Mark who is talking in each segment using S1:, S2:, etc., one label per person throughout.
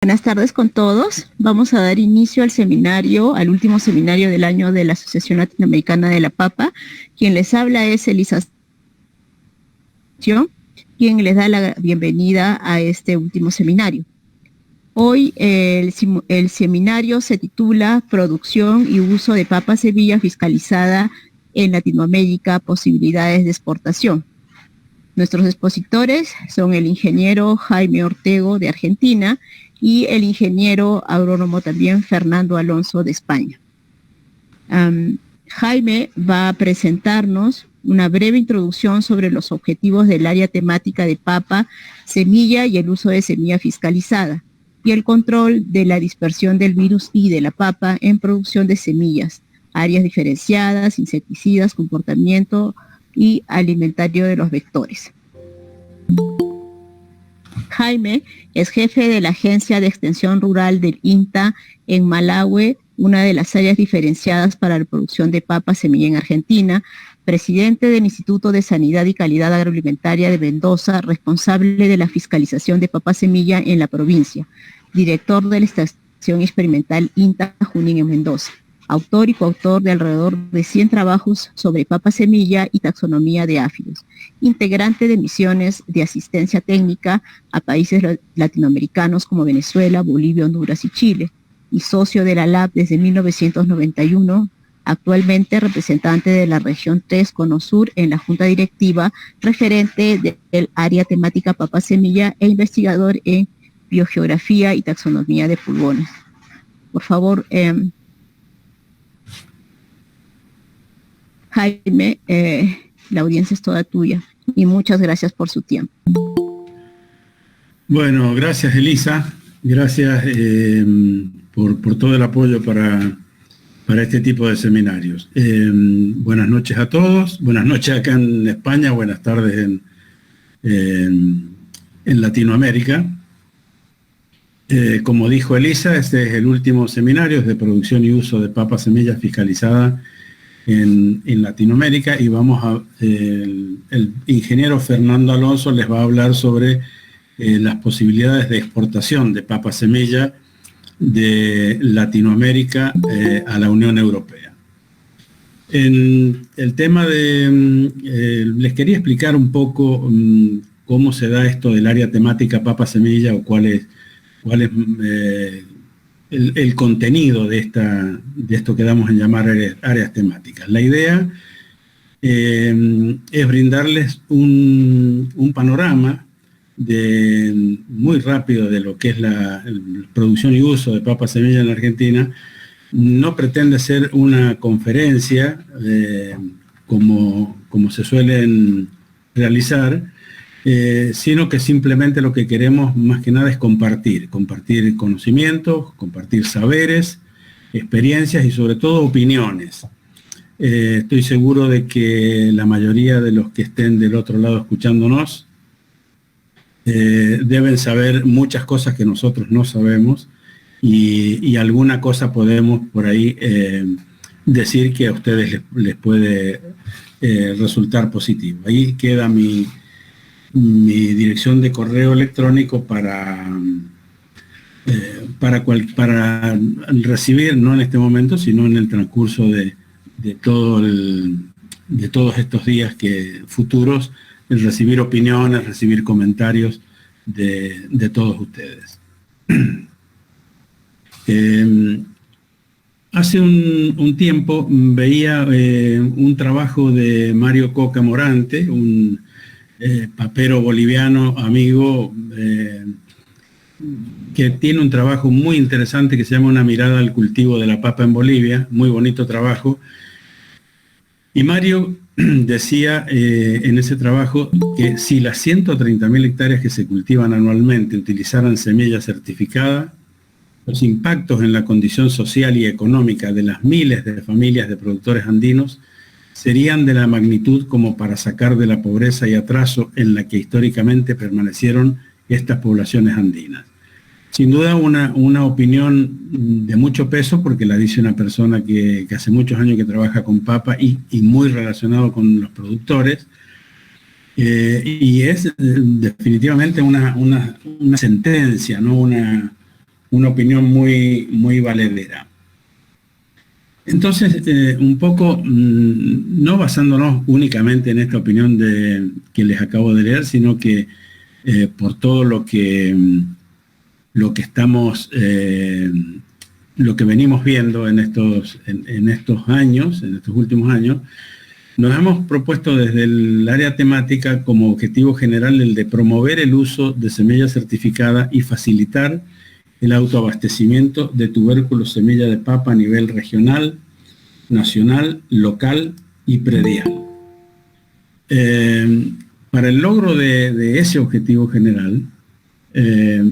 S1: Buenas tardes con todos. Vamos a dar inicio al seminario, al último seminario del año de la Asociación Latinoamericana de la Papa. Quien les habla es Elisa, quien les da la bienvenida a este último seminario. Hoy el seminario se titula Producción y uso de papa semilla fiscalizada en Latinoamérica, posibilidades de exportación. Nuestros expositores son el ingeniero Jaime Ortego de Argentina y el ingeniero agrónomo también Fernando Alonso de España. Jaime va a presentarnos una breve introducción sobre los objetivos del área temática de papa, semilla y el uso de semilla fiscalizada, y el control de la dispersión del virus I de la papa en producción de semillas, áreas diferenciadas, insecticidas, comportamiento y alimentario de los vectores. Jaime es jefe de la Agencia de Extensión Rural del INTA en Malawi, una de las áreas diferenciadas para la producción de papa semilla en Argentina, presidente del Instituto de Sanidad y Calidad Agroalimentaria de Mendoza, responsable de la fiscalización de papa semilla en la provincia, director de la Estación Experimental INTA Junín en Mendoza, autor y coautor de alrededor de 100 trabajos sobre papa semilla y taxonomía de áfidos, integrante de misiones de asistencia técnica a países latinoamericanos como Venezuela, Bolivia, Honduras y Chile, y socio de la LAB desde 1991, actualmente representante de la región 3 Cono Sur en la Junta Directiva, referente del área temática papa semilla e investigador en biogeografía y taxonomía de pulgones. Por favor, Jaime, la audiencia es toda tuya y muchas gracias por su tiempo.
S2: Bueno, gracias Elisa, gracias por todo el apoyo para este tipo de seminarios. Buenas noches a todos, buenas noches acá en España, buenas tardes en Latinoamérica. Como dijo Elisa, este es el último seminario de producción y uso de papa semilla fiscalizada en Latinoamérica, y el ingeniero Fernando Alonso les va a hablar sobre las posibilidades de exportación de papa semilla de Latinoamérica a la Unión Europea. En el tema les quería explicar un poco cómo se da esto del área temática papa semilla, o cuál es el contenido de esto que damos en llamar áreas temáticas. La idea es brindarles un panorama muy rápido de lo que es la producción y uso de papa semilla en la Argentina. No pretende ser una conferencia como se suelen realizar, sino que simplemente lo que queremos más que nada es compartir conocimientos, compartir saberes, experiencias y sobre todo opiniones. Estoy seguro de que la mayoría de los que estén del otro lado escuchándonos deben saber muchas cosas que nosotros no sabemos, y alguna cosa podemos por ahí decir que a ustedes les puede resultar positivo. Ahí queda mi dirección de correo electrónico para recibir, no en este momento, sino en el transcurso de todos estos días futuros, el recibir opiniones, recibir comentarios de todos ustedes. Hace un tiempo veía un trabajo de Mario Coca Morante, un papero boliviano amigo, que tiene un trabajo muy interesante que se llama Una mirada al cultivo de la papa en Bolivia, muy bonito trabajo. Y Mario decía en ese trabajo que si las 130.000 hectáreas que se cultivan anualmente utilizaran semilla certificada, los impactos en la condición social y económica de las miles de familias de productores andinos serían de la magnitud como para sacar de la pobreza y atraso en la que históricamente permanecieron estas poblaciones andinas. Sin duda una opinión de mucho peso, porque la dice una persona que hace muchos años que trabaja con papa y muy relacionado con los productores, y es definitivamente una sentencia, ¿no? una opinión muy valedera. Entonces, un poco, no basándonos únicamente en esta opinión que les acabo de leer, sino que por todo lo que estamos, lo que venimos viendo en estos años, en estos últimos años, nos hemos propuesto desde el área temática como objetivo general el de promover el uso de semilla certificada y facilitar el autoabastecimiento de tubérculos semilla de papa a nivel regional, nacional, local y predial. Para el logro de ese objetivo general,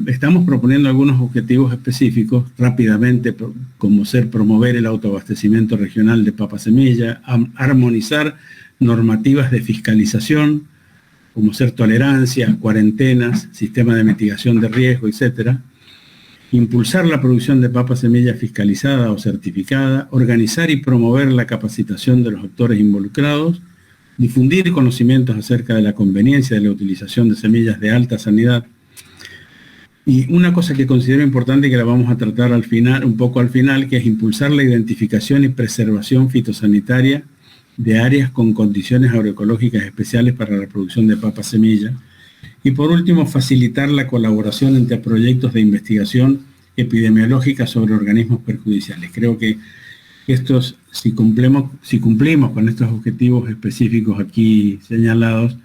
S2: estamos proponiendo algunos objetivos específicos rápidamente, como ser promover el autoabastecimiento regional de papa semilla, armonizar normativas de fiscalización, como ser tolerancias, cuarentenas, sistema de mitigación de riesgo, etcétera. Impulsar la producción de papa semilla fiscalizada o certificada, organizar y promover la capacitación de los actores involucrados, difundir conocimientos acerca de la conveniencia de la utilización de semillas de alta sanidad. Y una cosa que considero importante y que la vamos a tratar al final, un poco al final, que es impulsar la identificación y preservación fitosanitaria de áreas con condiciones agroecológicas especiales para la producción de papa semilla. Y por último, facilitar la colaboración entre proyectos de investigación epidemiológica sobre organismos perjudiciales. Creo que estos, si cumplimos con estos objetivos específicos aquí señalados,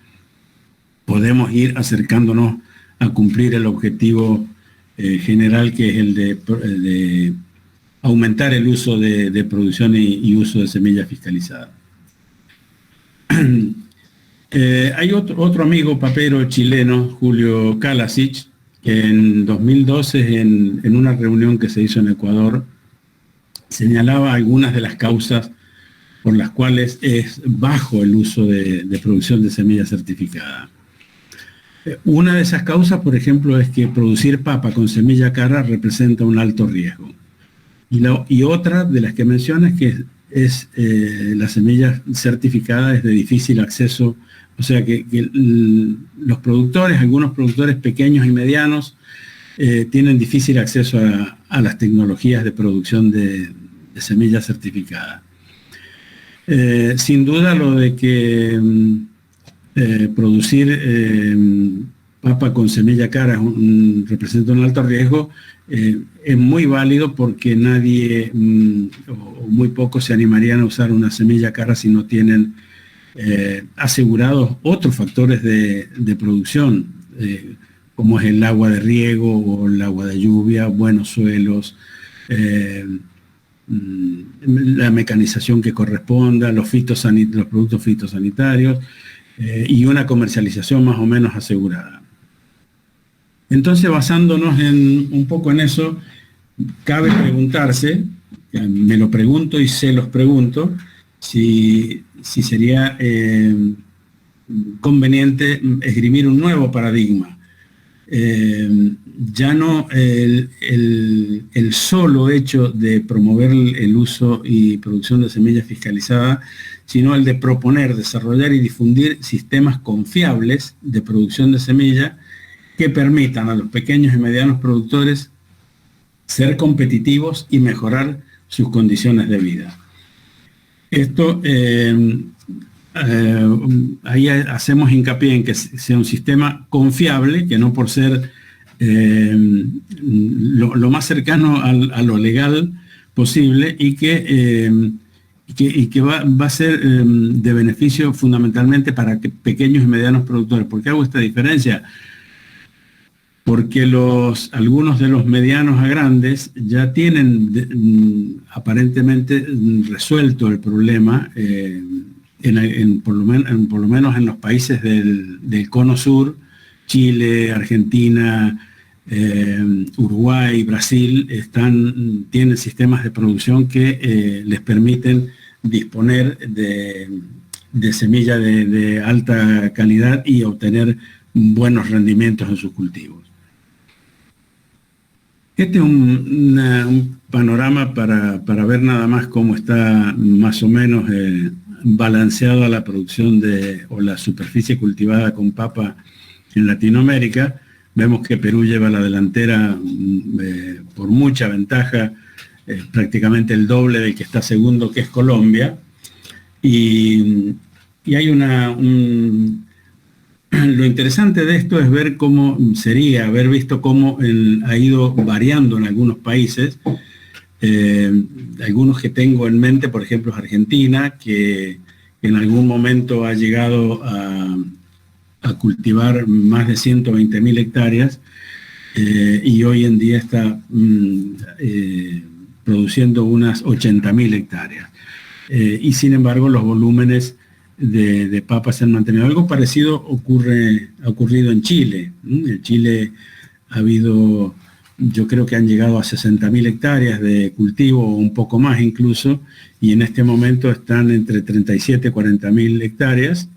S2: podemos ir acercándonos a cumplir el objetivo general, que es el de aumentar el uso de producción y uso de semillas fiscalizadas. Hay otro amigo papero chileno, Julio Kalasic, que en 2012, en una reunión que se hizo en Ecuador, señalaba algunas de las causas por las cuales es bajo el uso de producción de semilla certificada. Una de esas causas, por ejemplo, es que producir papa con semilla cara representa un alto riesgo. Y otra de las que menciona es que la semilla certificada es de difícil acceso. O sea que los productores, algunos productores pequeños y medianos, tienen difícil acceso a las tecnologías de producción de semilla certificada. Sin duda, lo de que producir papa con semilla cara representa un alto riesgo, es muy válido, porque nadie o muy pocos se animarían a usar una semilla cara si no tienen asegurados otros factores de producción, como es el agua de riego o el agua de lluvia, buenos suelos, la mecanización que corresponda, los productos fitosanitarios y una comercialización más o menos asegurada. Entonces, basándonos un poco en eso, cabe preguntarse, me lo pregunto y se los pregunto, si sería conveniente esgrimir un nuevo paradigma. Ya no el solo hecho de promover el uso y producción de semillas fiscalizadas, sino el de proponer, desarrollar y difundir sistemas confiables de producción de semilla que permitan a los pequeños y medianos productores ser competitivos y mejorar sus condiciones de vida. Esto, ahí hacemos hincapié en que sea un sistema confiable, que no por ser lo más cercano a lo legal posible, y que va a ser de beneficio fundamentalmente para pequeños y medianos productores. ¿Por qué hago esta diferencia? Porque algunos de los medianos a grandes ya tienen aparentemente resuelto el problema, por lo menos en los países del Cono Sur, Chile, Argentina, Uruguay, Brasil, tienen sistemas de producción que les permiten disponer de semilla de alta calidad y obtener buenos rendimientos en sus cultivos. Este es un panorama para ver nada más cómo está más o menos balanceada la producción o la superficie cultivada con papa en Latinoamérica. Vemos que Perú lleva la delantera por mucha ventaja, prácticamente el doble del que está segundo, que es Colombia. Y hay lo interesante de esto es ver cómo sería, haber visto cómo ha ido variando en algunos países. Algunos que tengo en mente, por ejemplo, es Argentina, que en algún momento ha llegado a cultivar más de 120.000 hectáreas y hoy en día está produciendo unas 80.000 hectáreas. Y sin embargo los volúmenes de papas se han mantenido. Algo parecido ha ocurrido en Chile. En Chile ha habido, yo creo que han llegado a 60.000 hectáreas de cultivo, o un poco más incluso, y en este momento están entre 37 y 40.000 hectáreas,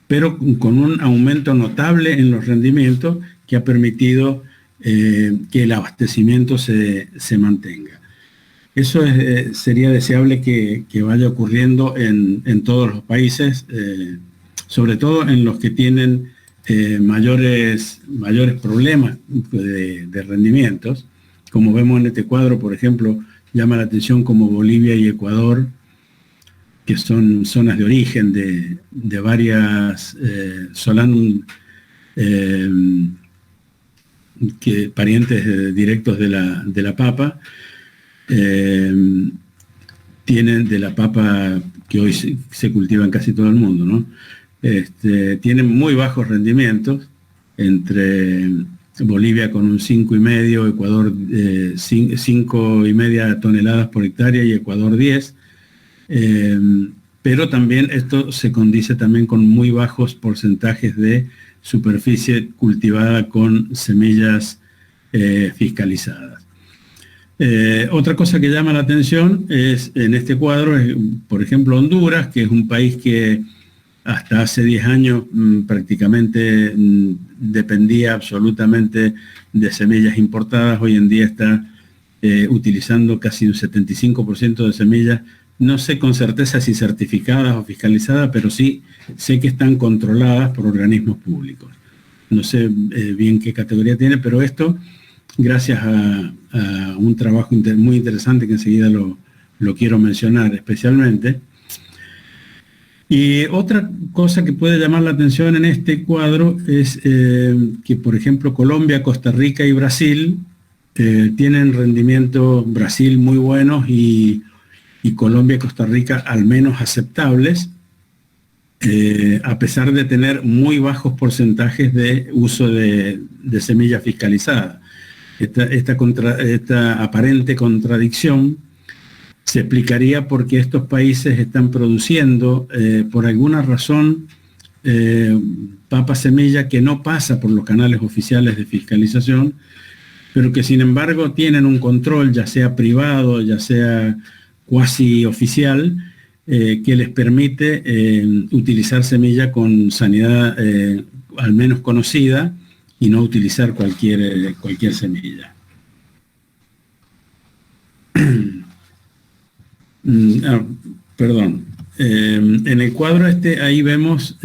S2: pero con un aumento notable en los rendimientos que ha permitido que el abastecimiento se mantenga. Eso sería deseable que vaya ocurriendo en todos los países, sobre todo en los que tienen mayores problemas de rendimientos. Como vemos en este cuadro, por ejemplo, llama la atención como Bolivia y Ecuador, que son zonas de origen de varias parientes directos de la papa, tienen de la papa que hoy se cultiva en casi todo el mundo, ¿no? Tienen muy bajos rendimientos, entre Bolivia con un 5,5, Ecuador 5,5 toneladas por hectárea y Ecuador 10, pero también esto se condice también con muy bajos porcentajes de superficie cultivada con semillas fiscalizadas. Otra cosa que llama la atención es en este cuadro, por ejemplo, Honduras, que es un país que hasta hace 10 años prácticamente dependía absolutamente de semillas importadas. Hoy en día está utilizando casi un 75% de semillas, no sé con certeza si certificadas o fiscalizadas, pero sí sé que están controladas por organismos públicos. No sé bien qué categoría tiene, pero esto, gracias a un trabajo muy interesante que enseguida lo quiero mencionar especialmente. Y otra cosa que puede llamar la atención en este cuadro es que, por ejemplo, Colombia, Costa Rica y Brasil tienen rendimiento, Brasil muy buenos y Colombia y Costa Rica al menos aceptables, a pesar de tener muy bajos porcentajes de uso de semilla fiscalizada. Esta aparente contradicción se explicaría porque estos países están produciendo, por alguna razón, papa semilla que no pasa por los canales oficiales de fiscalización, pero que sin embargo tienen un control, ya sea privado, ya sea cuasi oficial, que les permite utilizar semilla con sanidad al menos conocida y no utilizar cualquier semilla. Perdón. En el cuadro ahí vemos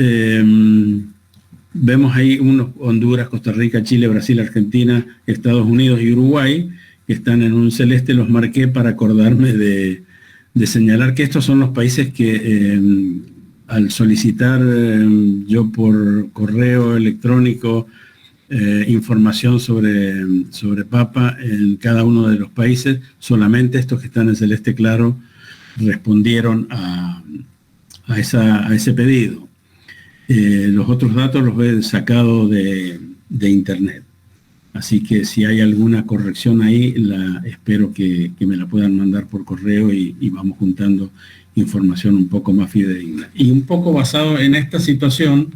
S2: ahí Honduras, Costa Rica, Chile, Brasil, Argentina, Estados Unidos y Uruguay, que están en un celeste. Los marqué para acordarme de señalar que estos son los países que al solicitar yo por correo electrónico información sobre papa en cada uno de los países, solamente estos que están en celeste claro respondieron a ese pedido. Los otros datos los he sacado de internet. Así que si hay alguna corrección ahí, espero que me la puedan mandar por correo y vamos juntando información un poco más fidedigna. Y un poco basado en esta situación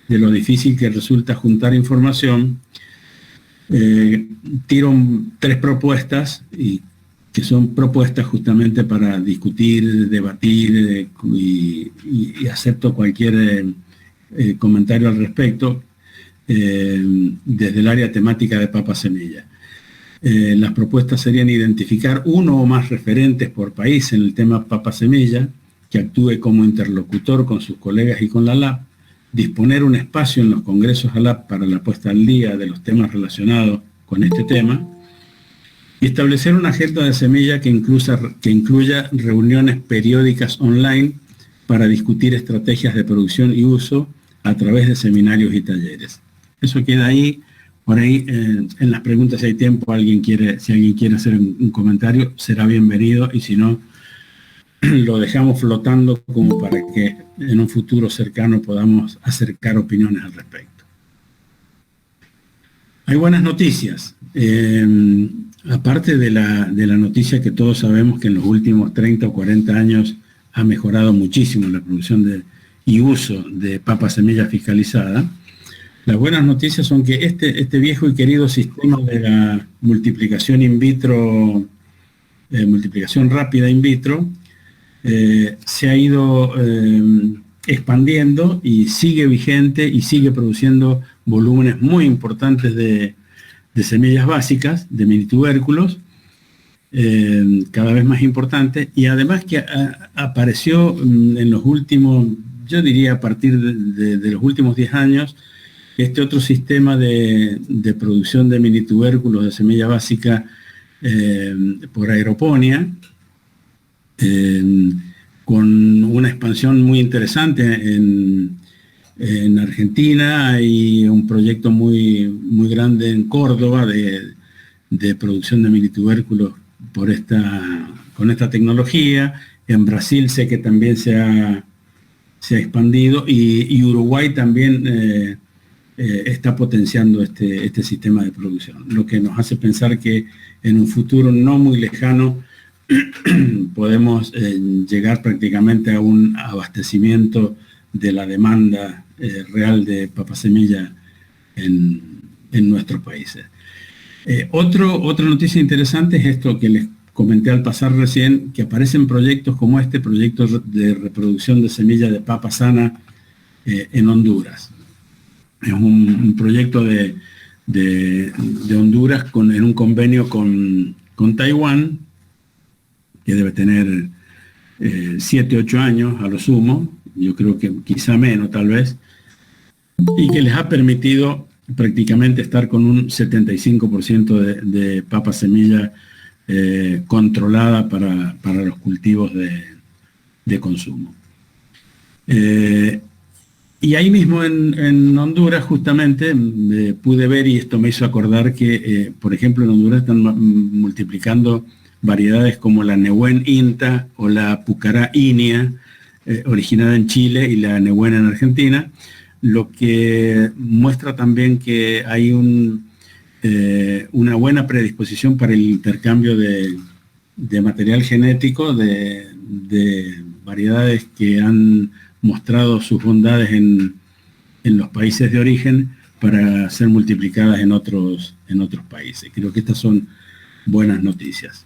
S2: de lo difícil que resulta juntar información, tiro 3 propuestas que son propuestas justamente para discutir, debatir y acepto cualquier comentario al respecto desde el área temática de papa semilla. Las propuestas serían identificar uno o más referentes por país en el tema papa semilla, que actúe como interlocutor con sus colegas y con la LAP, disponer un espacio en los congresos ALAP para la puesta al día de los temas relacionados con este tema, y establecer una agenda de semilla que incluya reuniones periódicas online para discutir estrategias de producción y uso a través de seminarios y talleres. Eso queda ahí. Por ahí, en las preguntas, si hay tiempo, si alguien quiere hacer un comentario, será bienvenido, y si no, lo dejamos flotando como para que en un futuro cercano podamos acercar opiniones al respecto. Hay buenas noticias. Aparte de la noticia que todos sabemos que en los últimos 30 o 40 años ha mejorado muchísimo la producción y uso de papa semilla fiscalizada, las buenas noticias son que este viejo y querido sistema de la multiplicación in vitro, multiplicación rápida in vitro, se ha ido expandiendo y sigue vigente y sigue produciendo volúmenes muy importantes de semillas básicas, de minitubérculos, cada vez más importantes, y además que apareció en los últimos, yo diría a partir de los últimos 10 años, este otro sistema de producción de minitubérculos de semilla básica por aeroponía, con una expansión muy interesante en Argentina. Hay un proyecto muy grande en Córdoba de producción de minitubérculos con esta tecnología. En Brasil sé que también se ha expandido, y Uruguay también está potenciando este sistema de producción, lo que nos hace pensar que en un futuro no muy lejano podemos llegar prácticamente a un abastecimiento de la demanda real de papa semilla en nuestros países. Otra noticia interesante es esto que les comenté al pasar recién, que aparecen proyectos como proyectos de reproducción de semilla de papa sana en Honduras. Es un proyecto de Honduras en un convenio con Taiwán, que debe tener 7, 8 años a lo sumo, yo creo que quizá menos tal vez, y que les ha permitido prácticamente estar con un 75% de papa semilla controlada para los cultivos de consumo. Y ahí mismo en Honduras justamente pude ver, y esto me hizo acordar que, por ejemplo, en Honduras están multiplicando variedades como la Nehuen INTA o la Pucará INIA, originada en Chile, y la Nehuen en Argentina, lo que muestra también que hay una buena predisposición para el intercambio de material genético de variedades que han mostrado sus bondades en los países de origen para ser multiplicadas en otros países. Creo que estas son buenas noticias.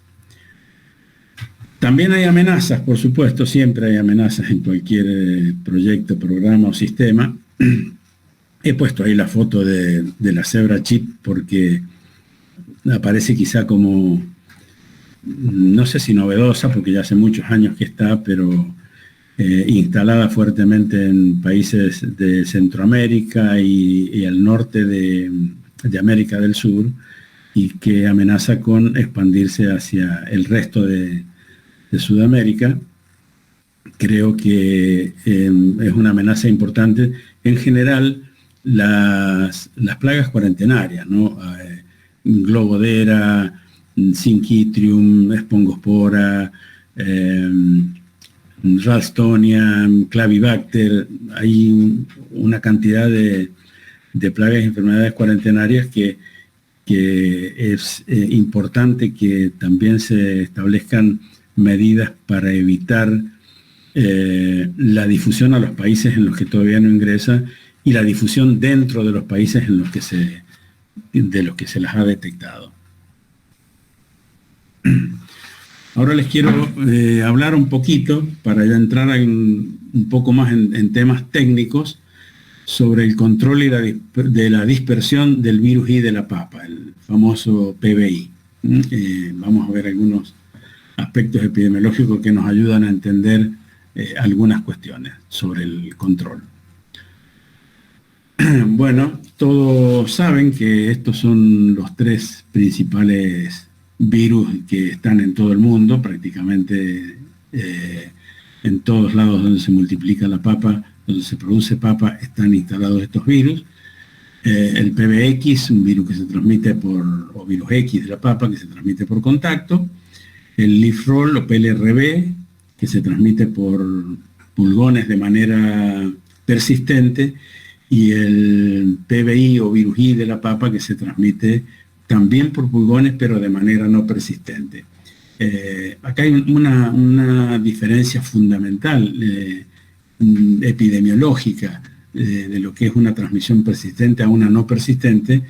S2: También hay amenazas, por supuesto, siempre hay amenazas en cualquier proyecto, programa o sistema. He puesto ahí la foto de la cebra chip porque aparece quizá como, no sé si novedosa, porque ya hace muchos años que está, pero instalada fuertemente en países de Centroamérica y al norte de América del Sur, y que amenaza con expandirse hacia el resto de Sudamérica. Creo que es una amenaza importante. En general, las plagas cuarentenarias, ¿no? Globodera, Syncytium, Spongospora, Ralstonia, Clavibacter. Hay una cantidad de plagas y enfermedades cuarentenarias que es importante que también se establezcan medidas para evitar la difusión a los países en los que todavía no ingresa, y la difusión dentro de los países de los que se las ha detectado. Ahora les quiero hablar un poquito, para ya entrar un poco más en temas técnicos, sobre el control de la dispersión del virus I de la papa, el famoso PBI. Vamos a ver algunos aspectos epidemiológicos que nos ayudan a entender algunas cuestiones sobre el control. Bueno, todos saben que estos son los tres principales virus que están en todo el mundo, prácticamente en todos lados donde se multiplica la papa, donde se produce papa, están instalados estos virus. El PBX, un virus que se transmite o virus X de la papa, que se transmite por contacto. El leaf roll o PLRB, que se transmite por pulgones de manera persistente. Y el PBI o virus I de la papa, que se transmite también por pulgones, pero de manera no persistente. Acá hay una diferencia fundamental epidemiológica de lo que es una transmisión persistente a una no persistente,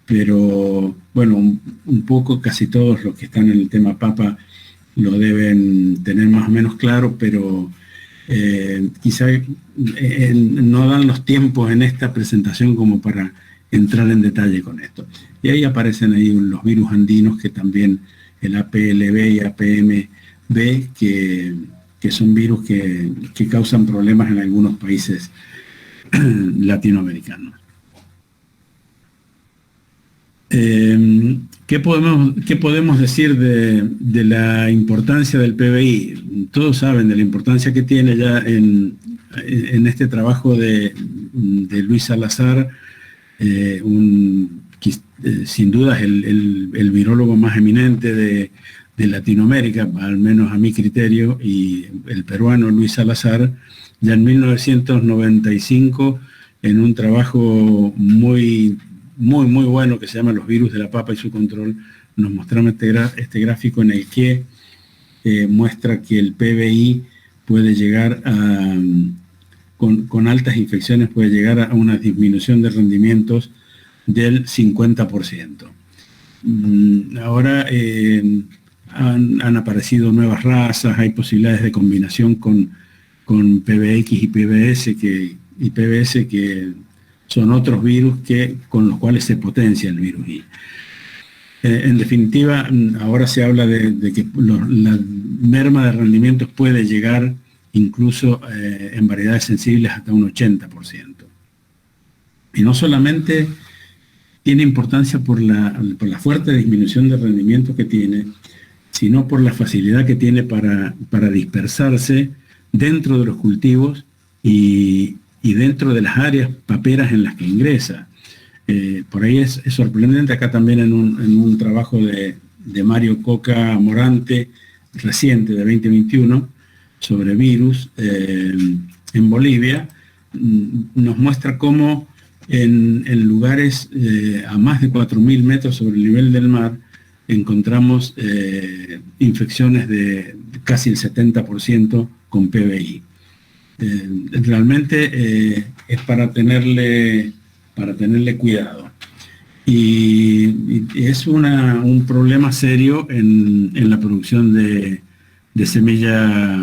S2: pero bueno, un poco casi todos los que están en el tema papa lo deben tener más o menos claro, pero quizá no dan los tiempos en esta presentación como para entrar en detalle con esto. Y ahí aparecen ahí los virus andinos, que también el APLB y APMB, que son virus que causan problemas en algunos países latinoamericanos. ¿Qué podemos decir de la importancia del PBI? Todos saben de la importancia que tiene ya en este trabajo de Luis Salazar, sin duda es el virólogo más eminente de Latinoamérica, al menos a mi criterio, y el peruano Luis Salazar, ya en 1995, en un trabajo muy bueno que se llama Los virus de la papa y su control, nos mostramos este gráfico en el que muestra que el PBI puede llegar con altas infecciones, puede llegar a una disminución de rendimientos del 50%. Ahora han aparecido nuevas razas, hay posibilidades de combinación con PBX y PBS que son otros virus con los cuales se potencia el virus I. En definitiva, ahora se habla de que la merma de rendimientos puede llegar incluso en variedades sensibles hasta un 80%. Y no solamente tiene importancia por la fuerte disminución de rendimiento que tiene, sino por la facilidad que tiene para dispersarse dentro de los cultivos y dentro de las áreas paperas en las que ingresa. Por ahí es sorprendente, acá también en un trabajo de Mario Coca Morante, reciente, de 2021, sobre virus en Bolivia, nos muestra cómo en lugares a más de 4.000 metros sobre el nivel del mar encontramos infecciones de casi el 70% con PBI. Realmente es para tenerle cuidado. Y es un problema serio en la producción de semilla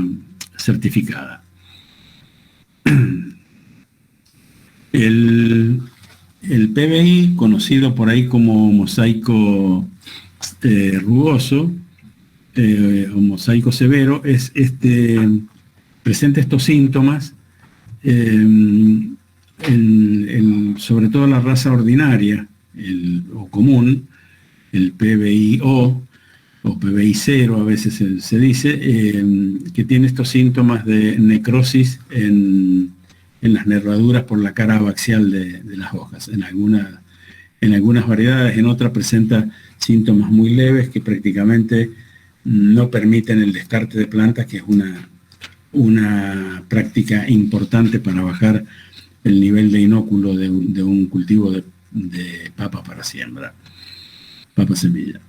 S2: certificada. El PBI, conocido por ahí como mosaico rugoso o mosaico severo, presenta estos síntomas, sobre todo la raza ordinaria o común, el PBI-O o PBI-0 a veces se dice, que tiene estos síntomas de necrosis en las nervaduras por la cara abaxial de las hojas. En algunas variedades, en otras presenta síntomas muy leves que prácticamente no permiten el descarte de plantas, que es una práctica importante para bajar el nivel de inóculo de un cultivo de papa para siembra, papa semilla.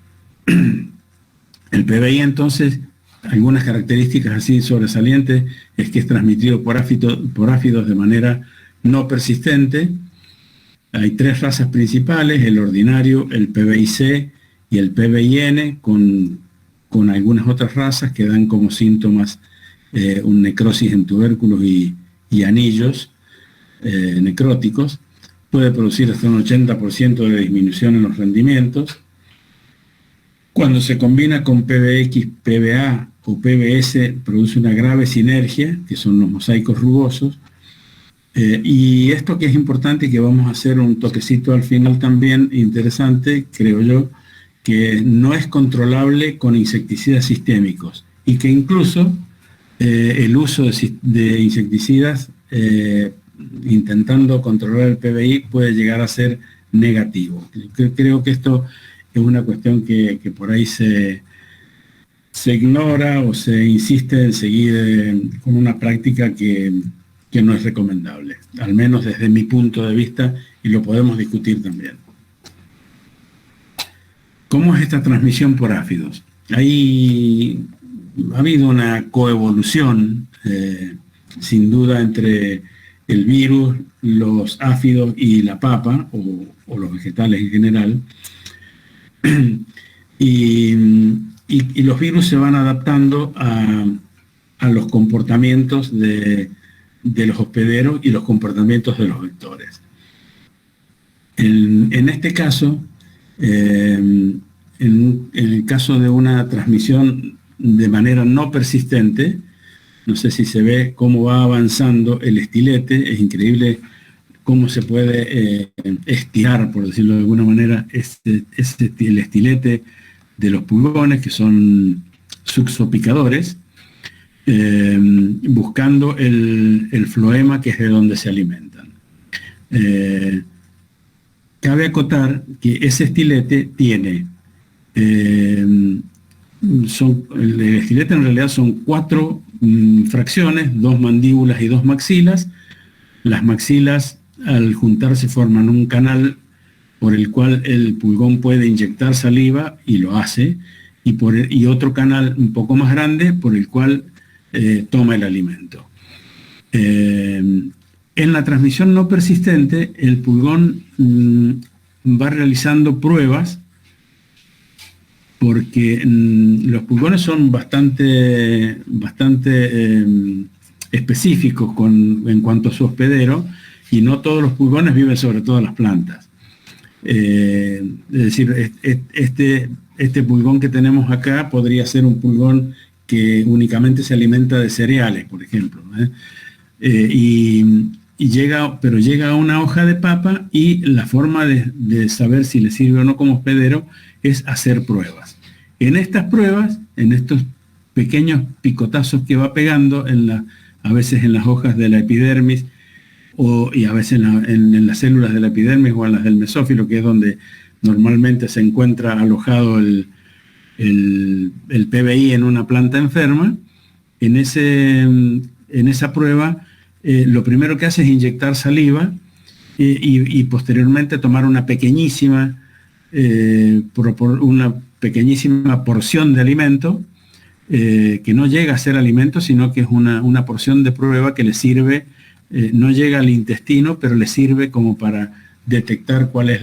S2: El PBI, entonces, algunas características así sobresalientes es que es transmitido por áfidos de manera no persistente. Hay tres razas principales: el ordinario, el PBI-C y el PBI-N, con algunas otras razas que dan como síntomas un necrosis en tubérculos y anillos necróticos. Puede producir hasta un 80% de disminución en los rendimientos. Cuando se combina con PBX, PBA o PBS, produce una grave sinergia, que son los mosaicos rugosos. Y esto que es importante, y que vamos a hacer un toquecito al final también interesante, creo yo, que no es controlable con insecticidas sistémicos y que incluso el uso de insecticidas intentando controlar el PBI puede llegar a ser negativo. Creo que esto es una cuestión que por ahí se ignora o se insiste en seguir con una práctica que no es recomendable, al menos desde mi punto de vista, y lo podemos discutir también. ¿Cómo es esta transmisión por áfidos? Ha habido una coevolución, sin duda, entre el virus, los áfidos y la papa, o los vegetales en general, y los virus se van adaptando a los comportamientos de los hospederos y los comportamientos de los vectores. En este caso, en el caso de una transmisión de manera no persistente, no sé si se ve cómo va avanzando el estilete, es increíble cómo se puede estirar, por decirlo de alguna manera, el estilete de los pulgones, que son suxopicadores, buscando el floema, que es de donde se alimentan. Cabe acotar que ese estilete tiene, el estilete en realidad son 4 fracciones, 2 mandíbulas y 2 maxilas. Las maxilas, al juntarse, forman un canal por el cual el pulgón puede inyectar saliva, y lo hace, y otro canal un poco más grande por el cual toma el alimento. En la transmisión no persistente, el pulgón va realizando pruebas, porque los pulgones son bastante específicos en cuanto a su hospedero, y no todos los pulgones viven sobre todas las plantas. Es decir, este pulgón que tenemos acá podría ser un pulgón que únicamente se alimenta de cereales, por ejemplo, pero llega a una hoja de papa, y la forma de saber si le sirve o no como hospedero es hacer pruebas. En estas pruebas, en estos pequeños picotazos que va pegando, a veces en las hojas de la epidermis, y a veces en las células de la epidermis o en las del mesófilo, que es donde normalmente se encuentra alojado el PBI en una planta enferma, en esa prueba lo primero que hace es inyectar saliva, y posteriormente tomar una pequeñísima porción de alimento, que no llega a ser alimento, sino que es una porción de prueba que le sirve, no llega al intestino, pero le sirve como para detectar cuál es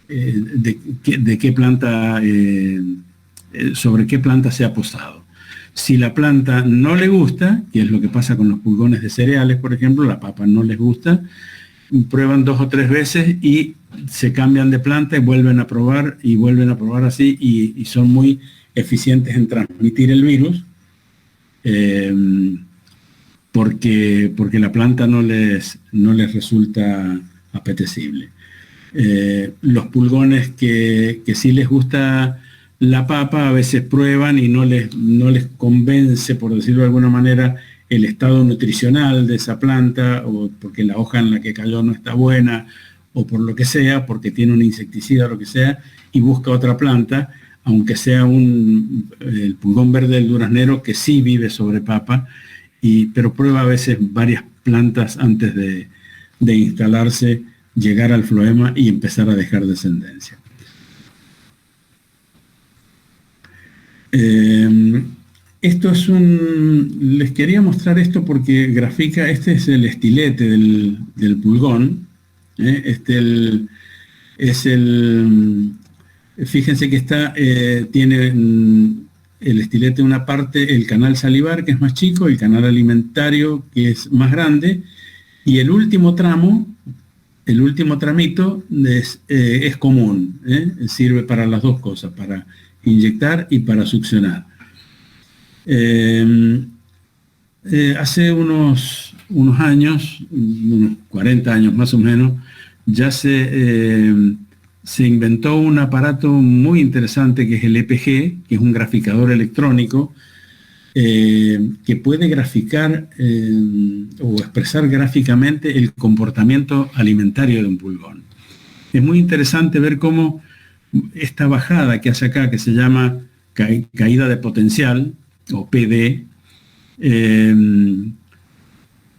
S2: de qué planta, sobre qué planta se ha posado. Si la planta no le gusta, que es lo que pasa con los pulgones de cereales, por ejemplo, la papa no les gusta, prueban 2 o 3 veces y se cambian de planta y vuelven a probar así, y son muy eficientes en transmitir el virus, porque la planta no les resulta apetecible. Los pulgones que sí les gusta la papa, a veces prueban y no les convence, por decirlo de alguna manera, el estado nutricional de esa planta, o porque la hoja en la que cayó no está buena, o por lo que sea, porque tiene un insecticida o lo que sea, y busca otra planta, aunque sea el pulgón verde del duraznero, que sí vive sobre papa, pero prueba a veces varias plantas antes de instalarse, llegar al floema y empezar a dejar descendencia. Les quería mostrar esto porque grafica, este es el estilete del pulgón, fíjense que tiene el estilete una parte, el canal salivar, que es más chico, el canal alimentario, que es más grande, y el último tramito es común, sirve para las dos cosas, para inyectar y para succionar. Hace unos unos años, unos 40 años más o menos, ya se inventó un aparato muy interesante que es el EPG, que es un graficador electrónico, que puede graficar o expresar gráficamente el comportamiento alimentario de un pulgón. Es muy interesante ver cómo esta bajada que hace acá, que se llama caída de potencial, o PD,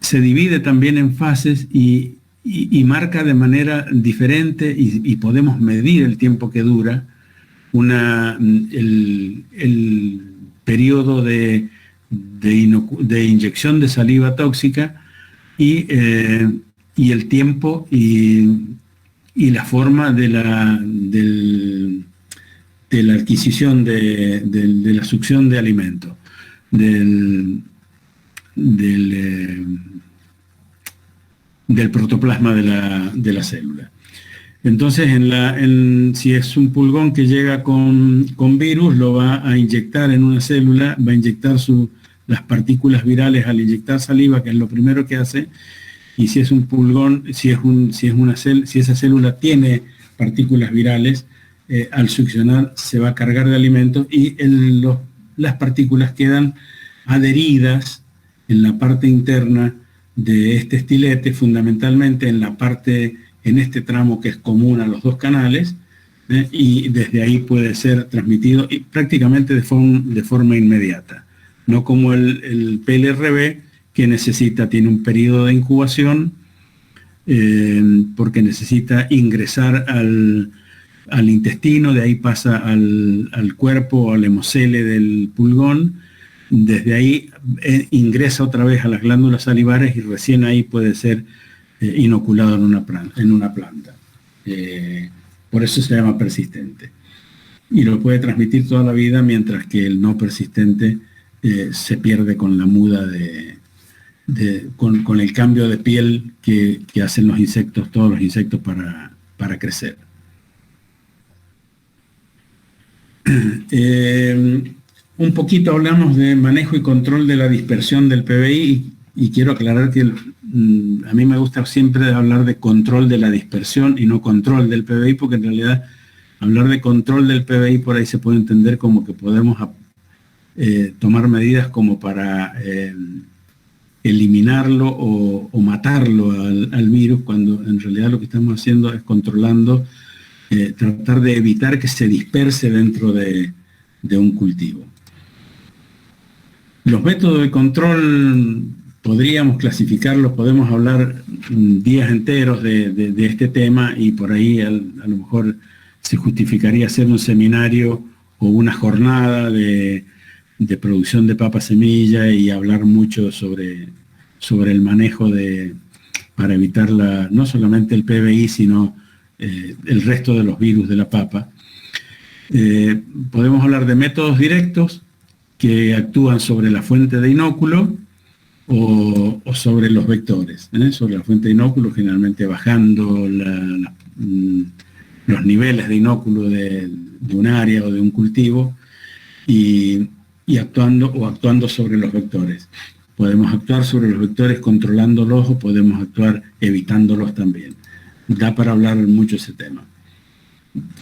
S2: se divide también en fases y marca de manera diferente y podemos medir el tiempo que dura el periodo de inyección de saliva tóxica y el tiempo y la forma de la adquisición de la succión de alimento, del protoplasma de la célula. Entonces, si es un pulgón que llega con virus, lo va a inyectar en una célula, va a inyectar las partículas virales al inyectar saliva, que es lo primero que hace, y si es un pulgón, si esa célula tiene partículas virales, al succionar se va a cargar de alimento y las partículas quedan adheridas en la parte interna de este estilete, fundamentalmente en este tramo que es común a los dos canales, y desde ahí puede ser transmitido prácticamente de forma inmediata, no como el PLRB, que tiene un periodo de incubación, porque necesita ingresar al intestino, de ahí pasa al cuerpo, al hemocele del pulgón, desde ahí ingresa otra vez a las glándulas salivares y recién ahí puede ser inoculado en una planta. Por eso se llama persistente. Y lo puede transmitir toda la vida, mientras que el no persistente se pierde con la muda con el cambio de piel que hacen los insectos, todos los insectos para crecer. Un poquito hablamos de manejo y control de la dispersión del PBI y quiero aclarar que a mí me gusta siempre hablar de control de la dispersión y no control del PBI, porque en realidad hablar de control del PBI por ahí se puede entender como que podemos tomar medidas como para eliminarlo o matarlo al virus, cuando en realidad lo que estamos haciendo es controlando, tratar de evitar que se disperse dentro de un cultivo. Los métodos de control podríamos clasificarlos, podemos hablar días enteros de este tema, y por ahí a lo mejor se justificaría hacer un seminario o una jornada de producción de papa semilla y hablar mucho sobre el manejo para evitar no solamente el PBI, sino el resto de los virus de la papa. Podemos hablar de métodos directos que actúan sobre la fuente de inóculo o sobre los vectores. Sobre la fuente de inóculo, generalmente bajando los niveles de inóculo de un área o de un cultivo y actuando sobre los vectores. Podemos actuar sobre los vectores controlándolos o podemos actuar evitándolos también. Da para hablar mucho ese tema.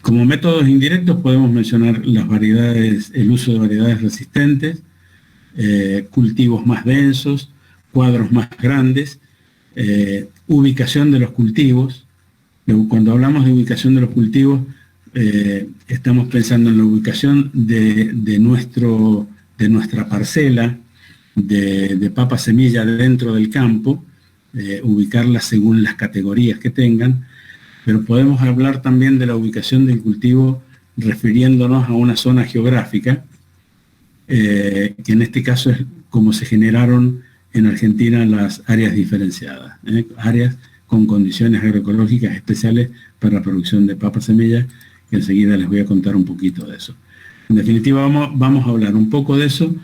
S2: Como métodos indirectos podemos mencionar el uso de variedades resistentes, cultivos más densos, cuadros más grandes, ubicación de los cultivos. Cuando hablamos de ubicación de los cultivos, estamos pensando en la ubicación de nuestra parcela de papa semilla dentro del campo, ubicarlas según las categorías que tengan, pero podemos hablar también de la ubicación del cultivo refiriéndonos a una zona geográfica, que en este caso es como se generaron en Argentina las áreas diferenciadas, áreas con condiciones agroecológicas especiales para la producción de papa semilla, que enseguida les voy a contar un poquito de eso. En definitiva, vamos a hablar un poco de eso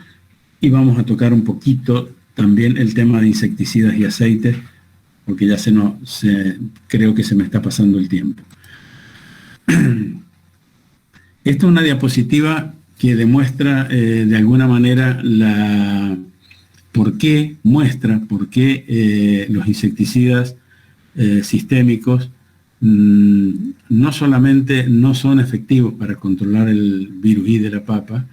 S2: y vamos a tocar un poquito también el tema de insecticidas y aceites, porque ya creo que se me está pasando el tiempo. Esta es una diapositiva que demuestra de alguna manera muestra por qué los insecticidas sistémicos no solamente no son efectivos para controlar el virus I de la papa,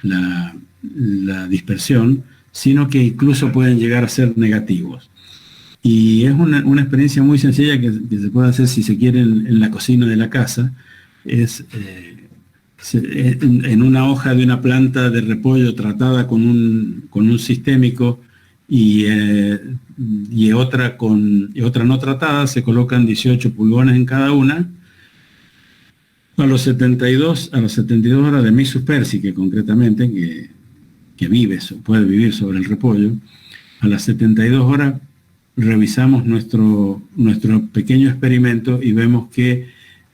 S2: la dispersión, sino que incluso pueden llegar a ser negativos. Y es una experiencia muy sencilla que se puede hacer, si se quiere, en la cocina de la casa. Es en una hoja de una planta de repollo tratada con un sistémico y otra no tratada, se colocan 18 pulgones en cada una. A las 72 horas de Myxus persicae, concretamente, que puede vivir sobre el repollo, a las 72 horas revisamos nuestro pequeño experimento y vemos que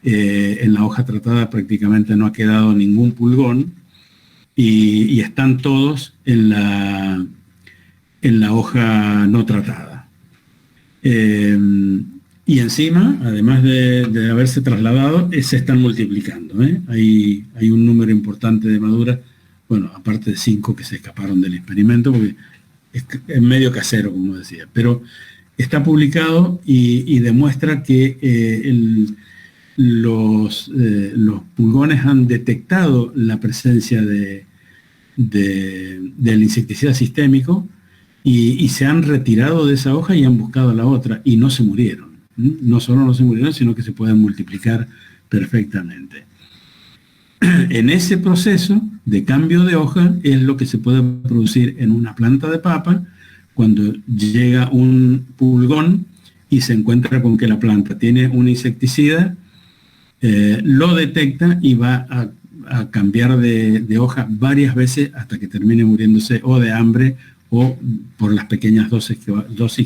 S2: en la hoja tratada prácticamente no ha quedado ningún pulgón y están todos en la hoja no tratada. Y encima, además de haberse trasladado, se están multiplicando. Hay un número importante de maduras, bueno, aparte de 5 que se escaparon del experimento, porque es medio casero, como decía, pero está publicado y demuestra que los pulgones han detectado la presencia del insecticida sistémico y se han retirado de esa hoja y han buscado la otra y no se murieron. No solo no se murieron, sino que se pueden multiplicar perfectamente. En ese proceso de cambio de hoja es lo que se puede producir en una planta de papa cuando llega un pulgón y se encuentra con que la planta tiene un insecticida, lo detecta y va a cambiar de hoja varias veces hasta que termine muriéndose o de hambre o por las pequeñas dosis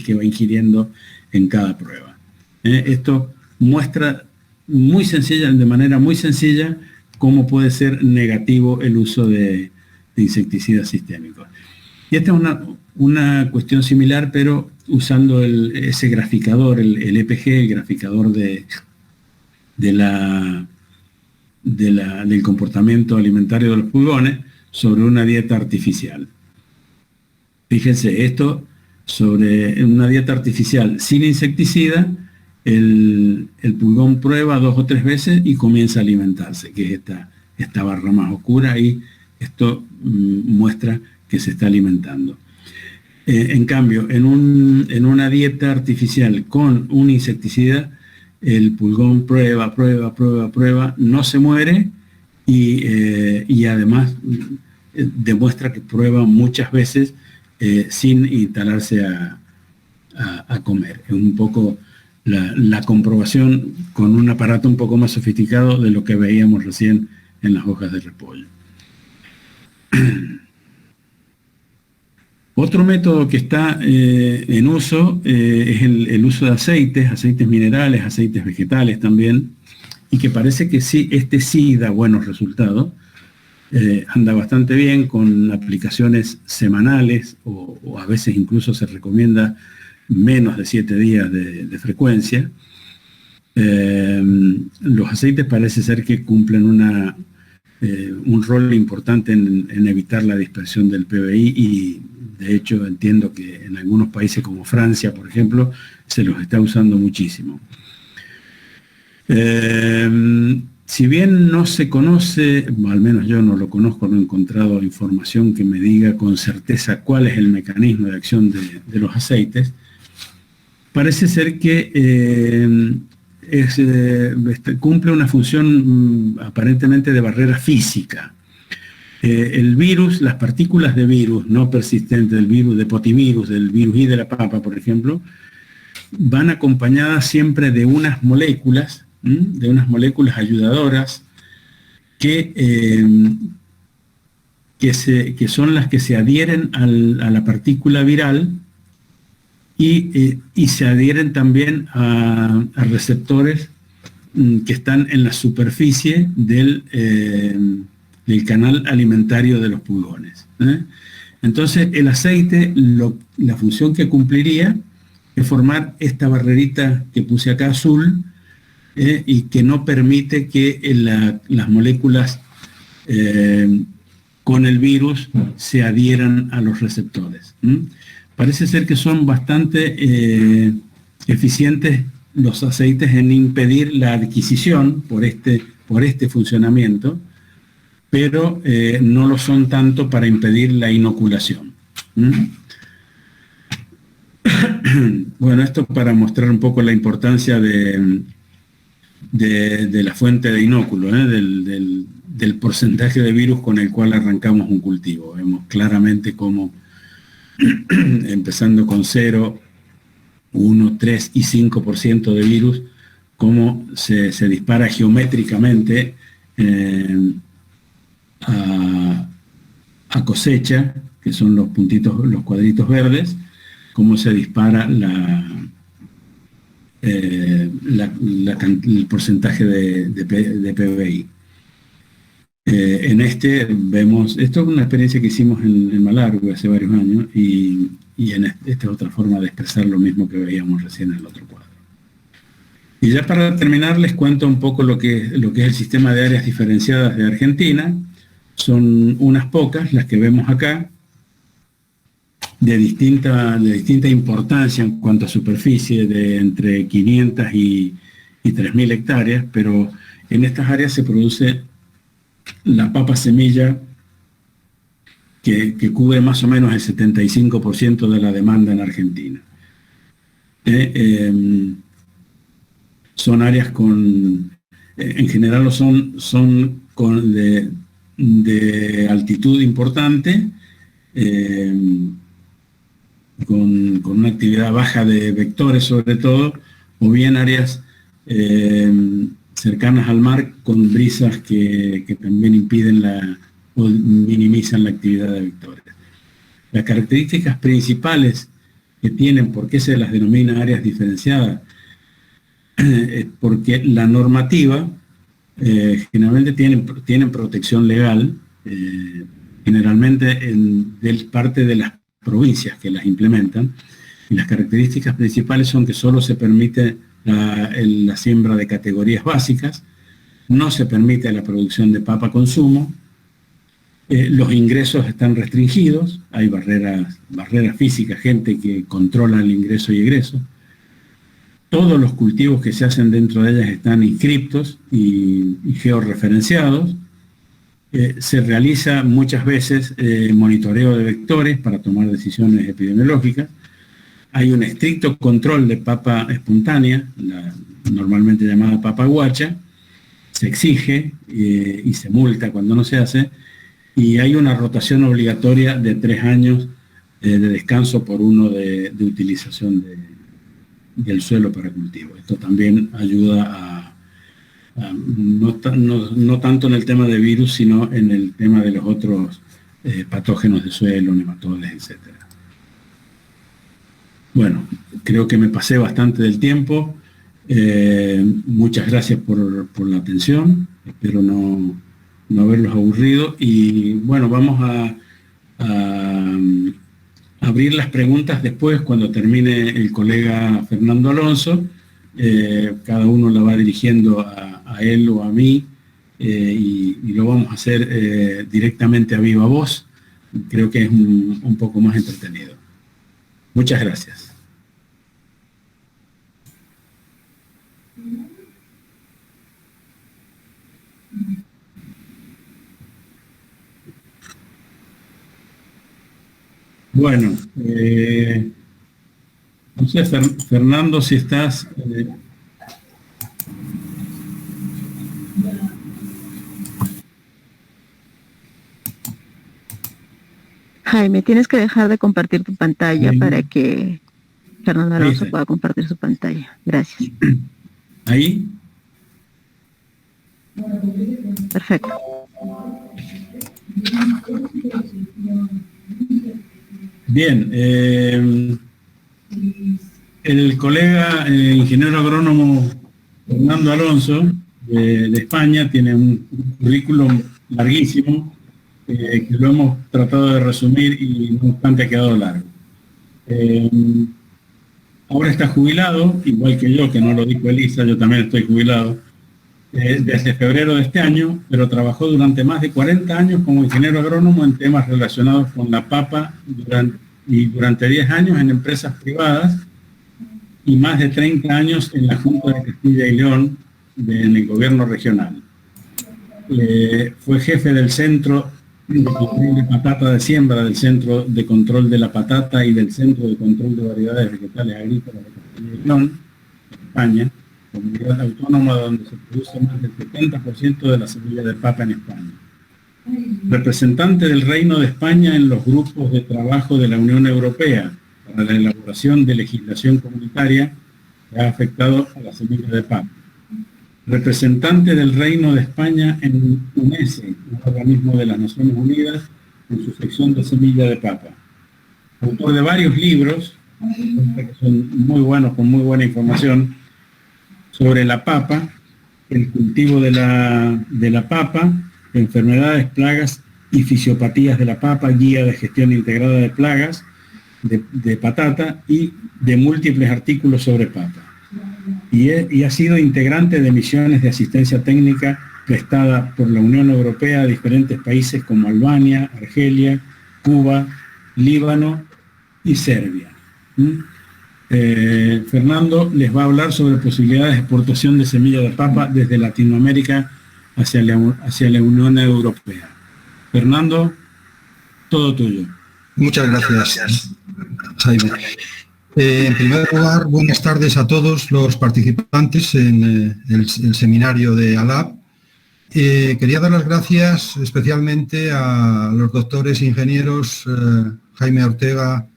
S2: que va ingiriendo en cada prueba. Esto muestra de manera muy sencilla cómo puede ser negativo el uso de insecticidas sistémicos. Y esta es una cuestión similar, pero usando ese graficador, el EPG, el graficador del comportamiento alimentario de los pulgones, sobre una dieta artificial. Fíjense, esto sobre una dieta artificial sin insecticida, el pulgón prueba 2 o 3 veces y comienza a alimentarse, que es esta barra más oscura, y esto muestra que se está alimentando. En cambio, en una dieta artificial con un insecticida, el pulgón prueba, no se muere y además demuestra que prueba muchas veces sin instalarse a comer. Es un poco la comprobación con un aparato un poco más sofisticado de lo que veíamos recién en las hojas de repollo. Otro método que está en uso es el uso de aceites minerales, aceites vegetales también, y que parece que sí da buenos resultados. Anda bastante bien con aplicaciones semanales o a veces incluso se recomienda menos de 7 días de frecuencia. Los aceites parece ser que cumplen un rol importante en evitar la dispersión del PBI y de hecho entiendo que en algunos países como Francia, por ejemplo, se los está usando muchísimo. Si bien no se conoce, al menos yo no lo conozco, no he encontrado información que me diga con certeza cuál es el mecanismo de acción de los aceites, parece ser que cumple una función aparentemente de barrera física. El virus, las partículas de virus no persistentes, del virus de potivirus, del virus I de la papa, por ejemplo, van acompañadas siempre de unas moléculas ayudadoras que son las que se adhieren a la partícula viral y se adhieren también a receptores que están en la superficie del canal alimentario de los pulgones. Entonces el aceite, la función que cumpliría es formar esta barrerita que puse acá azul, y que no permite que las moléculas con el virus se adhieran a los receptores. Parece ser que son bastante eficientes los aceites en impedir la adquisición por este funcionamiento, pero no lo son tanto para impedir la inoculación. Bueno, esto para mostrar un poco la importancia de la fuente de inóculo, del porcentaje de virus con el cual arrancamos un cultivo. Vemos claramente cómo, empezando con 0, 1, 3 y 5% de virus, cómo se dispara geométricamente a cosecha, que son los puntitos, los cuadritos verdes, cómo se dispara el porcentaje de PBI. En este vemos, esto es una experiencia que hicimos en Malargüe hace varios años, y esta es otra forma de expresar lo mismo que veíamos recién en el otro cuadro. Y ya para terminar les cuento un poco lo que es el sistema de áreas diferenciadas de Argentina. Son unas pocas las que vemos acá, de distinta importancia en cuanto a superficie, de entre 500 y 3.000 hectáreas, pero en estas áreas se produce la papa semilla que cubre más o menos el 75% de la demanda en Argentina. Son áreas en general son de altitud importante, con una actividad baja de vectores sobre todo, o bien áreas cercanas al mar con brisas que también impiden o minimizan la actividad de vectores. Las características principales que tienen, ¿por qué se las denomina áreas diferenciadas? Porque la normativa generalmente tienen protección legal, generalmente de parte de las provincias que las implementan, y las características principales son que solo se permite la siembra de categorías básicas, no se permite la producción de papa consumo, los ingresos están restringidos, hay barreras físicas, gente que controla el ingreso y egreso. Todos los cultivos que se hacen dentro de ellas están inscriptos y georreferenciados. Se realiza muchas veces monitoreo de vectores para tomar decisiones epidemiológicas. Hay un estricto control de papa espontánea, normalmente llamada papa guacha. Se exige y se multa cuando no se hace. Y hay una rotación obligatoria de 3 años de descanso por uno de utilización del suelo para cultivo. Esto también ayuda no tanto en el tema de virus, sino en el tema de los otros patógenos de suelo, nematodes, etc. Bueno, creo que me pasé bastante del tiempo. Muchas gracias por la atención. Espero no haberlos aburrido. Y bueno, vamos a abrir las preguntas después, cuando termine el colega Fernando Alonso. Cada uno la va dirigiendo a él o a mí, y lo vamos a hacer directamente a viva voz. Creo que es un poco más entretenido. Muchas gracias. Bueno, no sé, Fernando, si estás...
S1: Jaime, tienes que dejar de compartir tu pantalla para que Fernando Alonso pueda compartir su pantalla. Gracias.
S2: ¿Ahí?
S1: Perfecto.
S2: Bien. El colega ingeniero agrónomo Fernando Alonso de España tiene un currículum larguísimo, que lo hemos tratado de resumir y no obstante ha quedado largo. Ahora está jubilado, igual que yo, que no lo dijo Elisa, yo también estoy jubilado. desde febrero de este año, pero trabajó durante más de 40 años como ingeniero agrónomo en temas relacionados con la papa durante 10 años en empresas privadas y más de 30 años en la Junta de Castilla y León en el gobierno regional. Fue jefe del Centro de Patata de Siembra, del Centro de Control de la Patata y del Centro de Control de Variedades Vegetales Agrícolas de Castilla y León, España, comunidad autónoma donde se produce más del 70% de la semilla de papa en España. Representante del Reino de España en los grupos de trabajo de la Unión Europea para la elaboración de legislación comunitaria que ha afectado a la semilla de papa. Representante del Reino de España en UNESE, un organismo de las Naciones Unidas, en su sección de semilla de papa. Autor de varios libros, que son muy buenos, con muy buena información, sobre la papa, el cultivo de la papa, enfermedades, plagas y fisiopatías de la papa, guía de gestión integrada de plagas de patata y de múltiples artículos sobre papa. Y ha sido integrante de misiones de asistencia técnica prestada por la Unión Europea a diferentes países como Albania, Argelia, Cuba, Líbano y Serbia. Fernando les va a hablar sobre posibilidades de exportación de semilla de papa desde Latinoamérica hacia la Unión Europea. Fernando, todo tuyo.
S3: Muchas gracias, Jaime. En primer lugar, buenas tardes a todos los participantes en el seminario de ALAB. Quería dar las gracias especialmente a los doctores ingenieros Jaime Ortega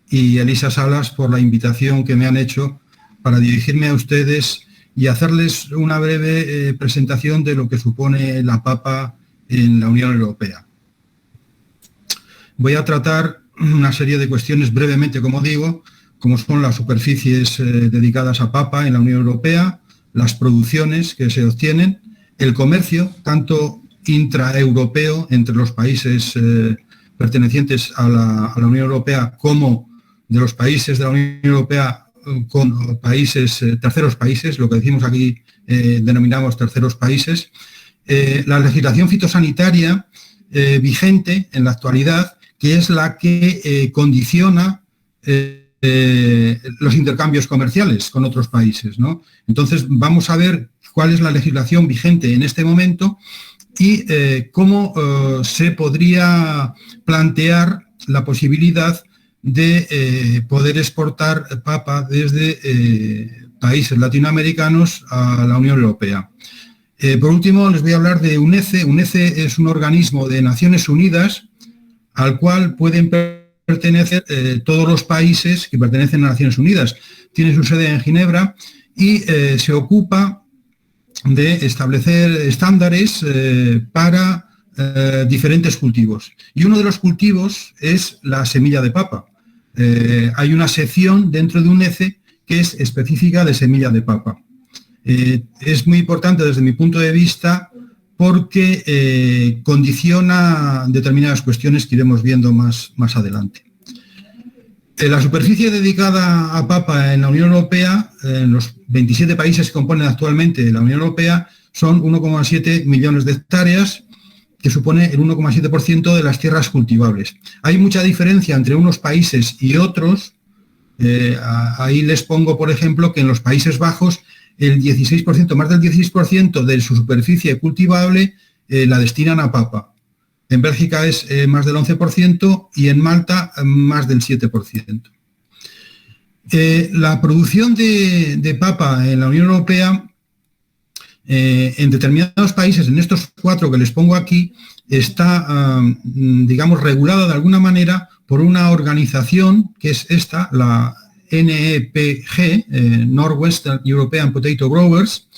S3: y Elisa Salas por la invitación que me han hecho para dirigirme a ustedes y hacerles una breve presentación de lo que supone la papa en la Unión Europea. Voy a tratar una serie de cuestiones brevemente, como digo, como son las superficies dedicadas a papa en la Unión Europea, las producciones que se obtienen, el comercio, tanto intraeuropeo entre los países pertenecientes a la Unión Europea como de los países de la Unión Europea con países, terceros países, lo que decimos aquí denominamos terceros países, la legislación fitosanitaria vigente en la actualidad, que es la que condiciona los intercambios comerciales con otros países, ¿no? Entonces vamos a ver cuál es la legislación vigente en este momento y cómo se podría plantear la posibilidad de poder exportar papa desde países latinoamericanos a la Unión Europea. Por último, les voy a hablar de UNECE. UNECE es un organismo de Naciones Unidas al cual pueden pertenecer todos los países que pertenecen a Naciones Unidas. Tiene su sede en Ginebra y se ocupa de establecer estándares para diferentes cultivos. Y uno de los cultivos es la semilla de papa. Hay una sección dentro de UNECE que es específica de semilla de papa. Es muy importante desde mi punto de vista porque condiciona determinadas cuestiones que iremos viendo más adelante. La superficie dedicada a papa en la Unión Europea, en los 27 países que componen actualmente la Unión Europea, son 1,7 millones de hectáreas, que supone el 1,7% de las tierras cultivables. Hay mucha diferencia entre unos países y otros. Ahí les pongo, por ejemplo, que en los Países Bajos el 16%, más del 16% de su superficie cultivable la destinan a papa. En Bélgica es más del 11% y en Malta más del 7%. La producción de papa en la Unión Europea, en determinados países, en estos 4 que les pongo aquí, está, digamos, regulada de alguna manera por una organización que es esta, la NEPG, Northwestern European Potato Growers.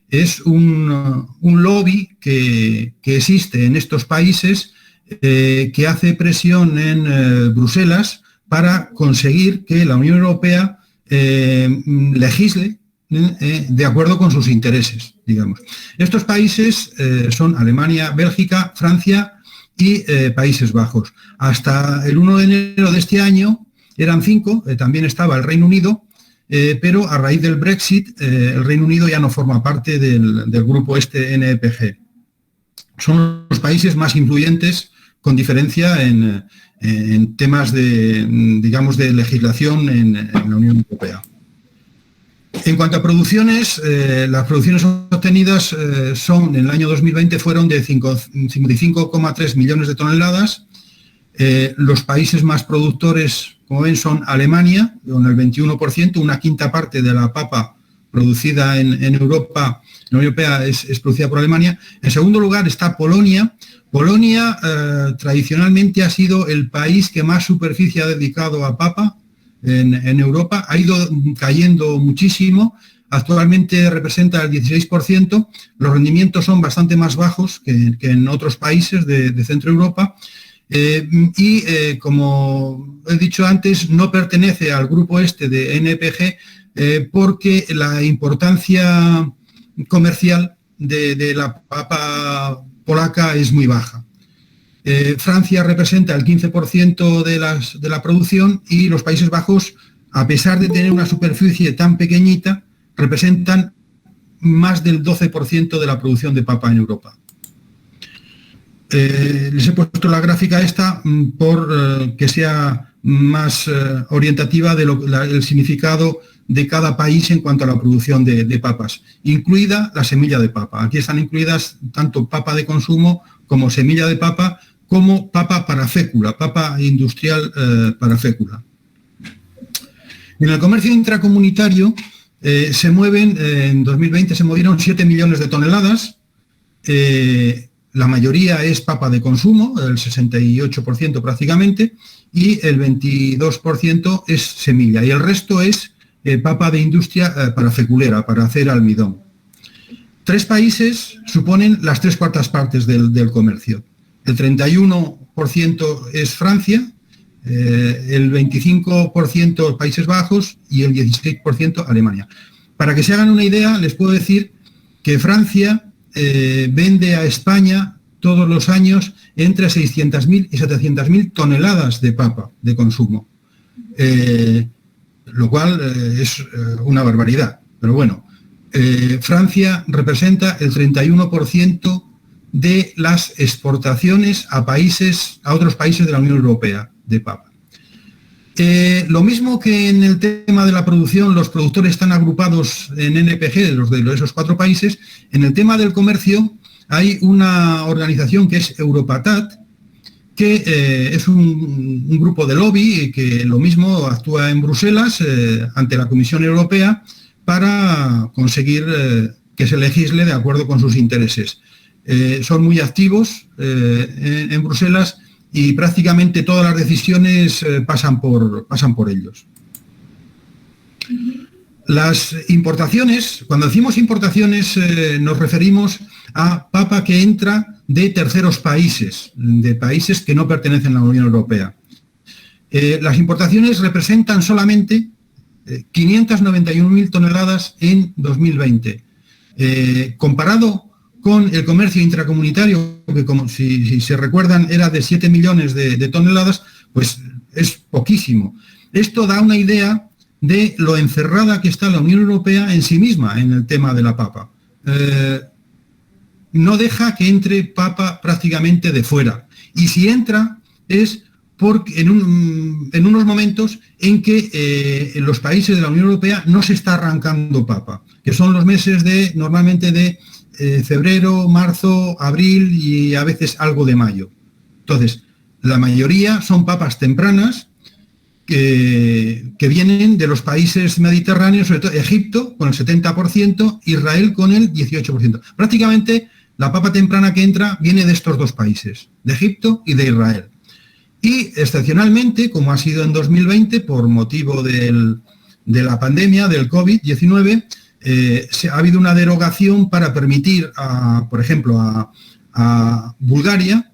S3: Es un lobby que existe en estos países que hace presión en Bruselas para conseguir que la Unión Europea legisle de acuerdo con sus intereses, digamos. Estos países son Alemania, Bélgica, Francia y Países Bajos. Hasta el 1 de enero de este año eran 5, también estaba el Reino Unido, pero a raíz del Brexit el Reino Unido ya no forma parte del grupo NEPG. Son los países más influyentes, con diferencia, en temas de legislación en la Unión Europea. En cuanto a producciones, las producciones obtenidas en el año 2020 fueron de 55,3 millones de toneladas. Los países más productores, como ven, son Alemania, con el 21%, una quinta parte de la papa producida en Europa, en la Unión Europea, es producida por Alemania. En segundo lugar está Polonia. Polonia tradicionalmente ha sido el país que más superficie ha dedicado a papa en Europa, ha ido cayendo muchísimo, actualmente representa el 16%, los rendimientos son bastante más bajos que en otros países de Centro Europa, como he dicho antes, no pertenece al grupo de NEPG porque la importancia comercial de la papa polaca es muy baja. Francia representa el 15% de la producción y los Países Bajos, a pesar de tener una superficie tan pequeñita, representan más del 12% de la producción de papa en Europa. Les he puesto la gráfica esta por que sea más orientativa del significado de cada país en cuanto a la producción de papas, incluida la semilla de papa. Aquí están incluidas tanto papa de consumo como semilla de papa, como papa para fécula, papa industrial para fécula. En el comercio intracomunitario en 2020 se movieron 7 millones de toneladas, la mayoría es papa de consumo, el 68% prácticamente, y el 22% es semilla, y el resto es papa de industria para feculera, para hacer almidón. 3 países suponen las 3/4 partes del comercio. El 31% es Francia, el 25% Países Bajos y el 16% Alemania. Para que se hagan una idea, les puedo decir que Francia vende a España todos los años entre 600.000 y 700.000 toneladas de papa de consumo, lo cual es una barbaridad. Pero bueno, Francia representa el 31% de las exportaciones a otros países de la Unión Europea de papa. Lo mismo que en el tema de la producción, los productores están agrupados en NEPG, de esos 4 países. En el tema del comercio hay una organización que es Europatat, que es un grupo de lobby que lo mismo actúa en Bruselas ante la Comisión Europea para conseguir que se legisle de acuerdo con sus intereses. Son muy activos en Bruselas y prácticamente todas las decisiones pasan por ellos. Las importaciones, cuando decimos importaciones nos referimos a papa que entra de terceros países, de países que no pertenecen a la Unión Europea. Las importaciones representan solamente 591.000 toneladas en 2020. Comparado con el comercio intracomunitario, que como si se recuerdan era de 7 millones de toneladas, pues es poquísimo. Esto da una idea de lo encerrada que está la Unión Europea en sí misma en el tema de la papa. No deja que entre papa prácticamente de fuera. Y si entra es en unos momentos en que en los países de la Unión Europea no se está arrancando papa, que son los meses normalmente de febrero, marzo, abril y a veces algo de mayo. Entonces, la mayoría son papas tempranas que vienen de los países mediterráneos, sobre todo Egipto con el 70%, Israel con el 18%. Prácticamente la papa temprana que entra viene de estos 2 países, de Egipto y de Israel. Y excepcionalmente, como ha sido en 2020, por motivo de la pandemia del COVID-19, ha habido una derogación para permitir, por ejemplo, a Bulgaria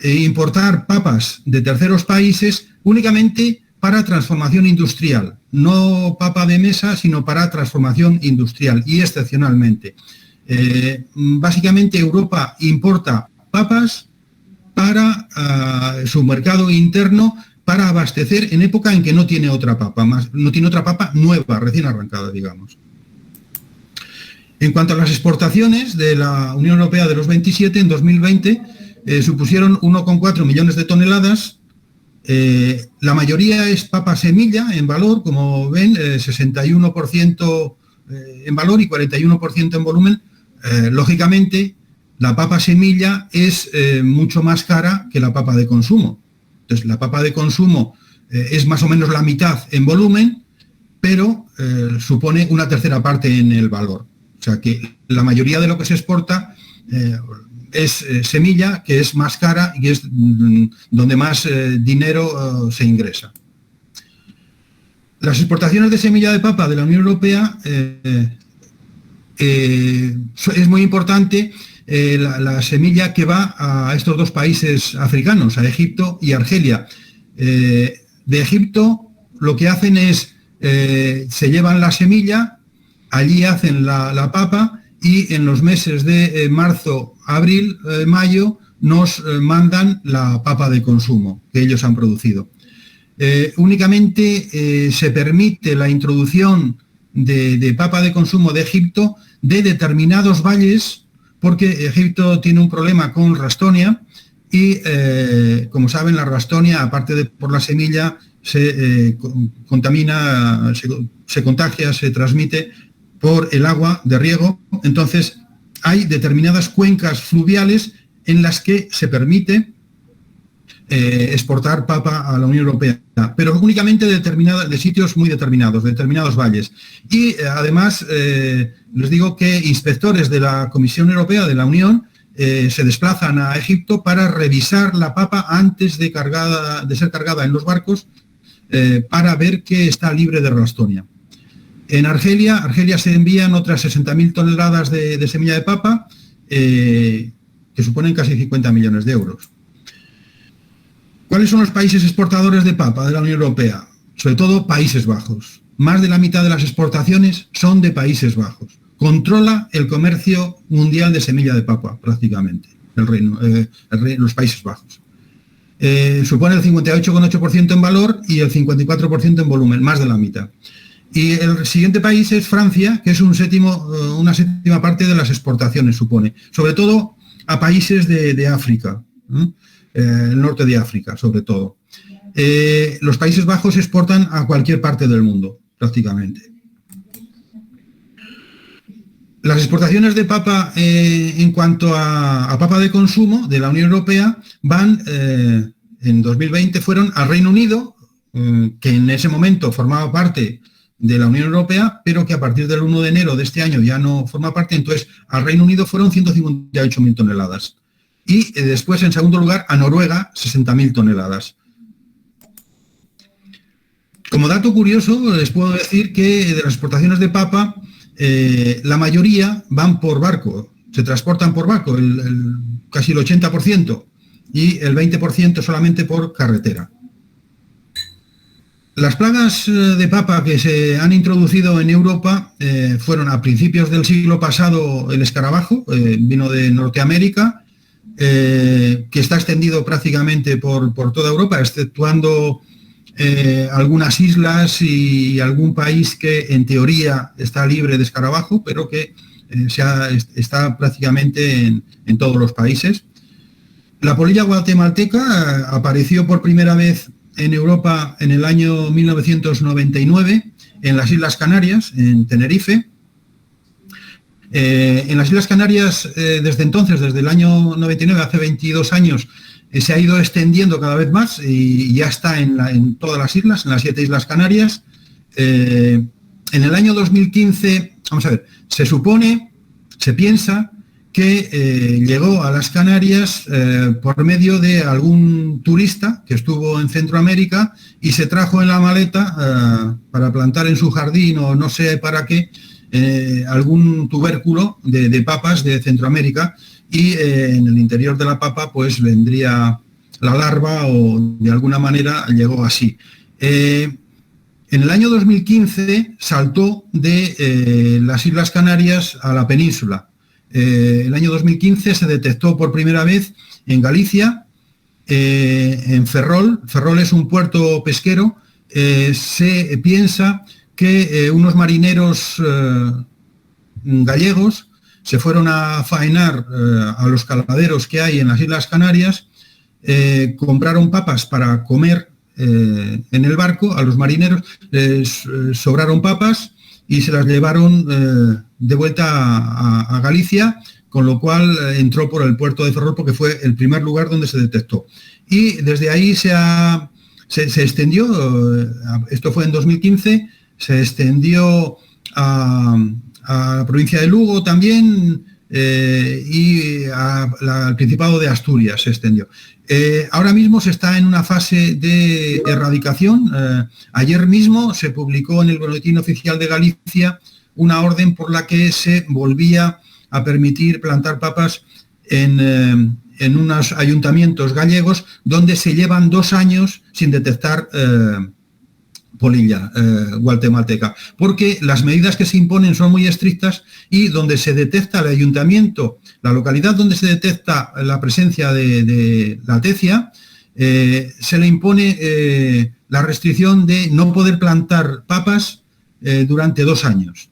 S3: importar papas de terceros países únicamente para transformación industrial, no papa de mesa, sino para transformación industrial y excepcionalmente. Básicamente Europa importa papas para su mercado interno, para abastecer en época en que no tiene otra papa, no tiene otra papa nueva, recién arrancada, digamos. En cuanto a las exportaciones de la Unión Europea de los 27, en 2020 supusieron 1,4 millones de toneladas. La mayoría es papa semilla en valor, como ven, 61% en valor y 41% en volumen. Lógicamente, la papa semilla es mucho más cara que la papa de consumo. Entonces, la papa de consumo es más o menos la mitad en volumen, pero supone una tercera parte en el valor. O sea que la mayoría de lo que se exporta es semilla, que es más cara y es donde más dinero se ingresa. Las exportaciones de semilla de papa de la Unión Europea es muy importante la semilla que va a estos dos países africanos, a Egipto y Argelia. De Egipto lo que hacen es, se llevan la semilla, allí hacen la papa y en los meses de marzo, abril, mayo nos mandan la papa de consumo que ellos han producido. Únicamente se permite la introducción de papa de consumo de Egipto de determinados valles, porque Egipto tiene un problema con Rastonia y, como saben, la Rastonia, aparte de por la semilla, se contamina, se contagia, se transmite por el agua de riego. Entonces, hay determinadas cuencas fluviales en las que se permite exportar papa a la Unión Europea, pero únicamente de sitios muy determinados, de determinados valles. Y además, les digo que inspectores de la Comisión Europea, de la Unión, se desplazan a Egipto para revisar la papa antes de ser cargada en los barcos, para ver que está libre de Rastonia. En Argelia se envían otras 60.000 toneladas de semilla de papa, que suponen casi 50 millones de euros. ¿Cuáles son los países exportadores de papa de la Unión Europea? Sobre todo Países Bajos. Más de la mitad de las exportaciones son de Países Bajos. Controla el comercio mundial de semilla de papa, prácticamente, los Países Bajos. Supone el 58,8% en valor y el 54% en volumen, más de la mitad. Y el siguiente país es Francia, que es una séptima parte de las exportaciones, supone. Sobre todo a países de África, el norte de África, sobre todo. Los Países Bajos exportan a cualquier parte del mundo, prácticamente. Las exportaciones de papa, en cuanto a papa de consumo de la Unión Europea, van, en 2020, fueron al Reino Unido, que en ese momento formaba parte de la Unión Europea, pero que a partir del 1 de enero de este año ya no forma parte. Entonces al Reino Unido fueron 158.000 toneladas. Y después, en segundo lugar, a Noruega, 60.000 toneladas. Como dato curioso, les puedo decir que de las exportaciones de papa, la mayoría van por barco, se transportan por barco, casi el 80%, y el 20% solamente por carretera. Las plagas de papa que se han introducido en Europa fueron a principios del siglo pasado el escarabajo, vino de Norteamérica, que está extendido prácticamente por toda Europa, exceptuando algunas islas y algún país que en teoría está libre de escarabajo, pero que está prácticamente en todos los países. La polilla guatemalteca apareció por primera vez en Europa en el año 1999, en las Islas Canarias, en Tenerife. En las Islas Canarias, desde entonces, desde el año 99, hace 22 años, se ha ido extendiendo cada vez más y ya está en todas las islas, en las 7 Islas Canarias. En el año 2015, vamos a ver, se piensa que llegó a las Canarias por medio de algún turista que estuvo en Centroamérica y se trajo en la maleta para plantar en su jardín o no sé para qué, algún tubérculo de papas de Centroamérica, y en el interior de la papa pues vendría la larva o de alguna manera llegó así. En el año 2015 saltó de las Islas Canarias a la península. El año 2015 se detectó por primera vez en Galicia en Ferrol es un puerto pesquero, se piensa que unos marineros gallegos se fueron a faenar a los caladeros que hay en las Islas Canarias, compraron papas para comer en el barco, a los marineros sobraron papas y se las llevaron de vuelta a Galicia, con lo cual entró por el puerto de Ferrol porque fue el primer lugar donde se detectó. Y desde ahí se extendió, esto fue en 2015, se extendió a la provincia de Lugo también y al Principado de Asturias se extendió. Ahora mismo se está en una fase de erradicación. Ayer mismo se publicó en el Boletín Oficial de Galicia una orden por la que se volvía a permitir plantar papas en unos ayuntamientos gallegos donde se llevan 2 años sin detectar polilla guatemalteca, porque las medidas que se imponen son muy estrictas y donde se detecta el ayuntamiento, la localidad donde se detecta la presencia de la tecia, se le impone la restricción de no poder plantar papas durante 2 años.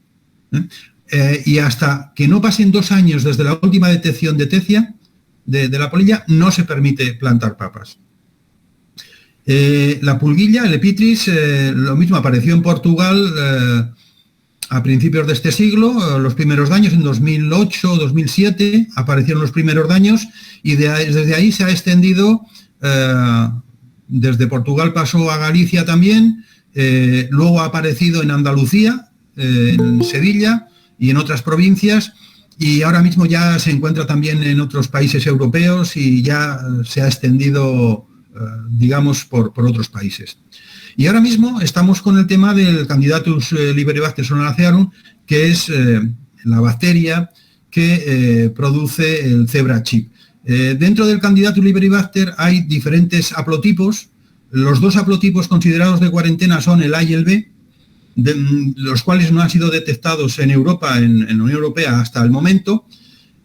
S3: Y hasta que no pasen 2 años desde la última detección de tecia, de la polilla, no se permite plantar papas. La pulguilla, el epitris, lo mismo, apareció en Portugal a principios de este siglo, los primeros daños en 2008, 2007, aparecieron los primeros daños y desde ahí se ha extendido, desde Portugal pasó a Galicia también, luego ha aparecido en Andalucía, en Sevilla y en otras provincias, y ahora mismo ya se encuentra también en otros países europeos y ya se ha extendido, digamos, por otros países. Y ahora mismo estamos con el tema del Candidatus liberibacter solanacearum, que es la bacteria que produce el zebra chip. Dentro del Candidatus liberibacter hay diferentes haplotipos. Los 2 haplotipos considerados de cuarentena son el A y el B, los cuales no han sido detectados en Europa, en la Unión Europea hasta el momento.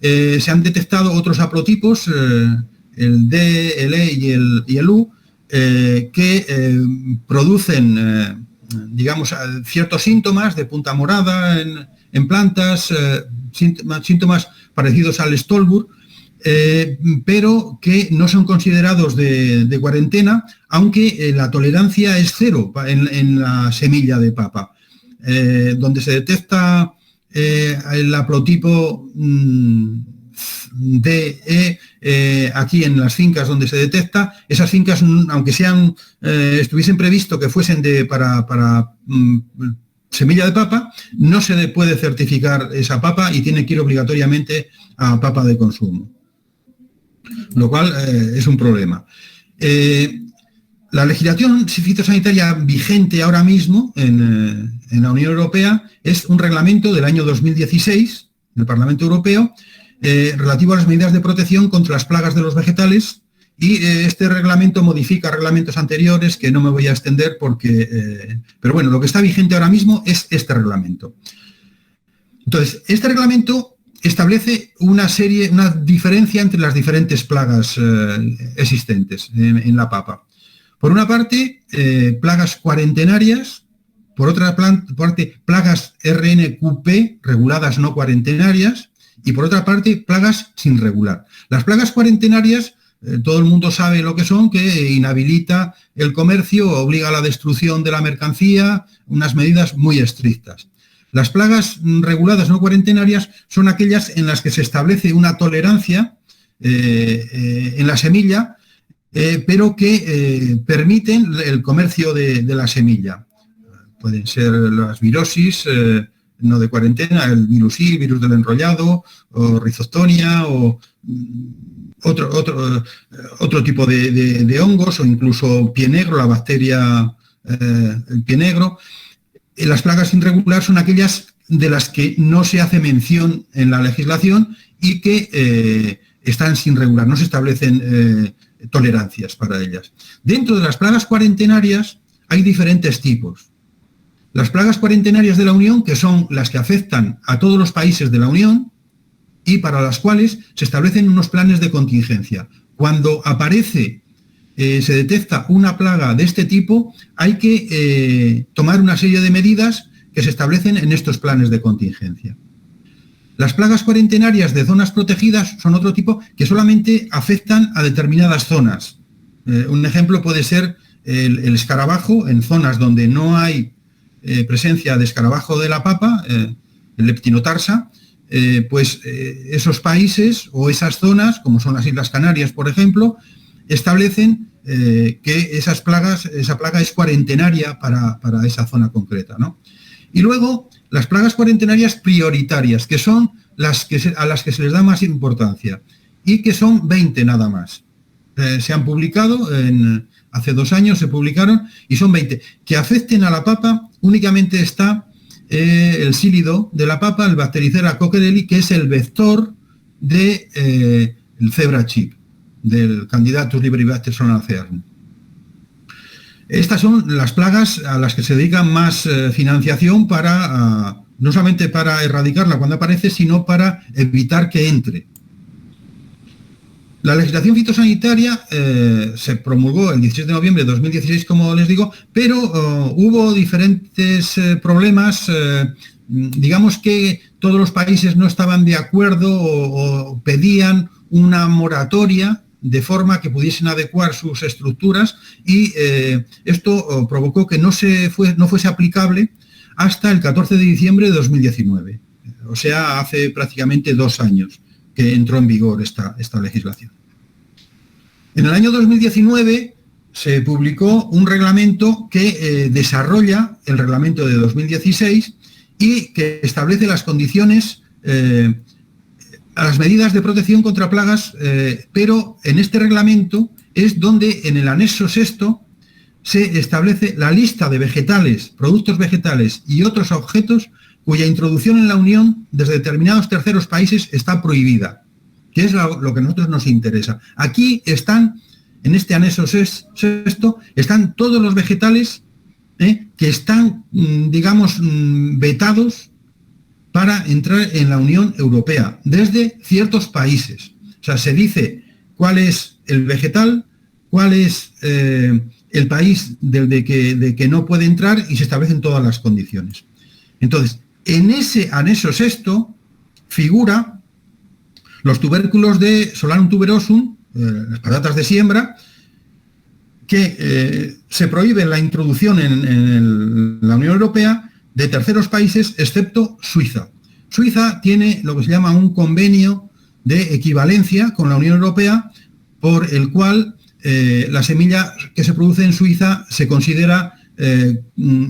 S3: Se han detectado otros haplotipos, el D, el E y el U, que producen, digamos, ciertos síntomas de punta morada en plantas, síntomas parecidos al Stolbur, pero que no son considerados de cuarentena, aunque la tolerancia es 0 en la semilla de papa. Donde se detecta el haplotipo DE, aquí en las fincas donde se detecta, esas fincas, aunque estuviesen previsto que fuesen para semilla de papa, no se le puede certificar esa papa y tiene que ir obligatoriamente a papa de consumo, lo cual es un problema. La legislación fitosanitaria vigente ahora mismo en la Unión Europea es un reglamento del año 2016 del Parlamento Europeo relativo a las medidas de protección contra las plagas de los vegetales, y este reglamento modifica reglamentos anteriores que no me voy a extender porque... pero bueno, lo que está vigente ahora mismo es este reglamento. Entonces, este reglamento establece una diferencia entre las diferentes plagas existentes en la papa. Por una parte, plagas cuarentenarias, por otra parte, plagas RNQP, reguladas no cuarentenarias, y por otra parte, plagas sin regular. Las plagas cuarentenarias, todo el mundo sabe lo que son, que inhabilita el comercio, obliga a la destrucción de la mercancía, unas medidas muy estrictas. Las plagas reguladas no cuarentenarias son aquellas en las que se establece una tolerancia en la semilla, pero que permiten el comercio de la semilla. Pueden ser las virosis, no de cuarentena, el virus I, virus del enrollado, o rizoctonia, o otro tipo de hongos, o incluso pie negro, la bacteria, el pie negro. Las plagas sin regular son aquellas de las que no se hace mención en la legislación y que están sin regular, no se establecen tolerancias para ellas. Dentro de las plagas cuarentenarias hay diferentes tipos. Las plagas cuarentenarias de la Unión, que son las que afectan a todos los países de la Unión y para las cuales se establecen unos planes de contingencia. Cuando aparece se detecta una plaga de este tipo, hay que tomar una serie de medidas que se establecen en estos planes de contingencia. Las plagas cuarentenarias de zonas protegidas son otro tipo que solamente afectan a determinadas zonas. Un ejemplo puede ser el escarabajo en zonas donde no hay presencia de escarabajo de la papa, el Leptinotarsa, pues esos países o esas zonas, como son las Islas Canarias, por ejemplo, establecen que esa plaga es cuarentenaria para esa zona concreta, ¿no? Y luego, las plagas cuarentenarias prioritarias, que son a las que se les da más importancia, y que son 20 nada más. Se han publicado, hace 2 años se publicaron, y son 20. Que afecten a la papa, únicamente está el sílido de la papa, el Bactericera coquerelli, que es el vector del Zebra chip, del Candidatus libribacter solanacearum. Estas son las plagas a las que se dedica más financiación para, no solamente para erradicarla cuando aparece, sino para evitar que entre. La legislación fitosanitaria se promulgó el 16 de noviembre de 2016, como les digo, pero hubo diferentes problemas. Digamos que todos los países no estaban de acuerdo o pedían una moratoria de forma que pudiesen adecuar sus estructuras, y esto provocó que no fuese aplicable hasta el 14 de diciembre de 2019. O sea, hace prácticamente 2 años que entró en vigor esta legislación. En el año 2019 se publicó un reglamento que desarrolla el reglamento de 2016 y que establece las condiciones a las medidas de protección contra plagas, pero en este reglamento es donde en el anexo sexto se establece la lista de vegetales, productos vegetales y otros objetos cuya introducción en la Unión desde determinados terceros países está prohibida, que es lo que a nosotros nos interesa. Aquí están, en este anexo sexto, están todos los vegetales que están, digamos, vetados para entrar en la Unión Europea, desde ciertos países. O sea, se dice cuál es el vegetal, cuál es el país de que no puede entrar, y se establecen todas las condiciones. Entonces, en ese anexo sexto figura los tubérculos de Solanum tuberosum, las patatas de siembra, que se prohíbe la introducción en la Unión Europea de terceros países, excepto Suiza. Suiza tiene lo que se llama un convenio de equivalencia con la Unión Europea, por el cual la semilla que se produce en Suiza se considera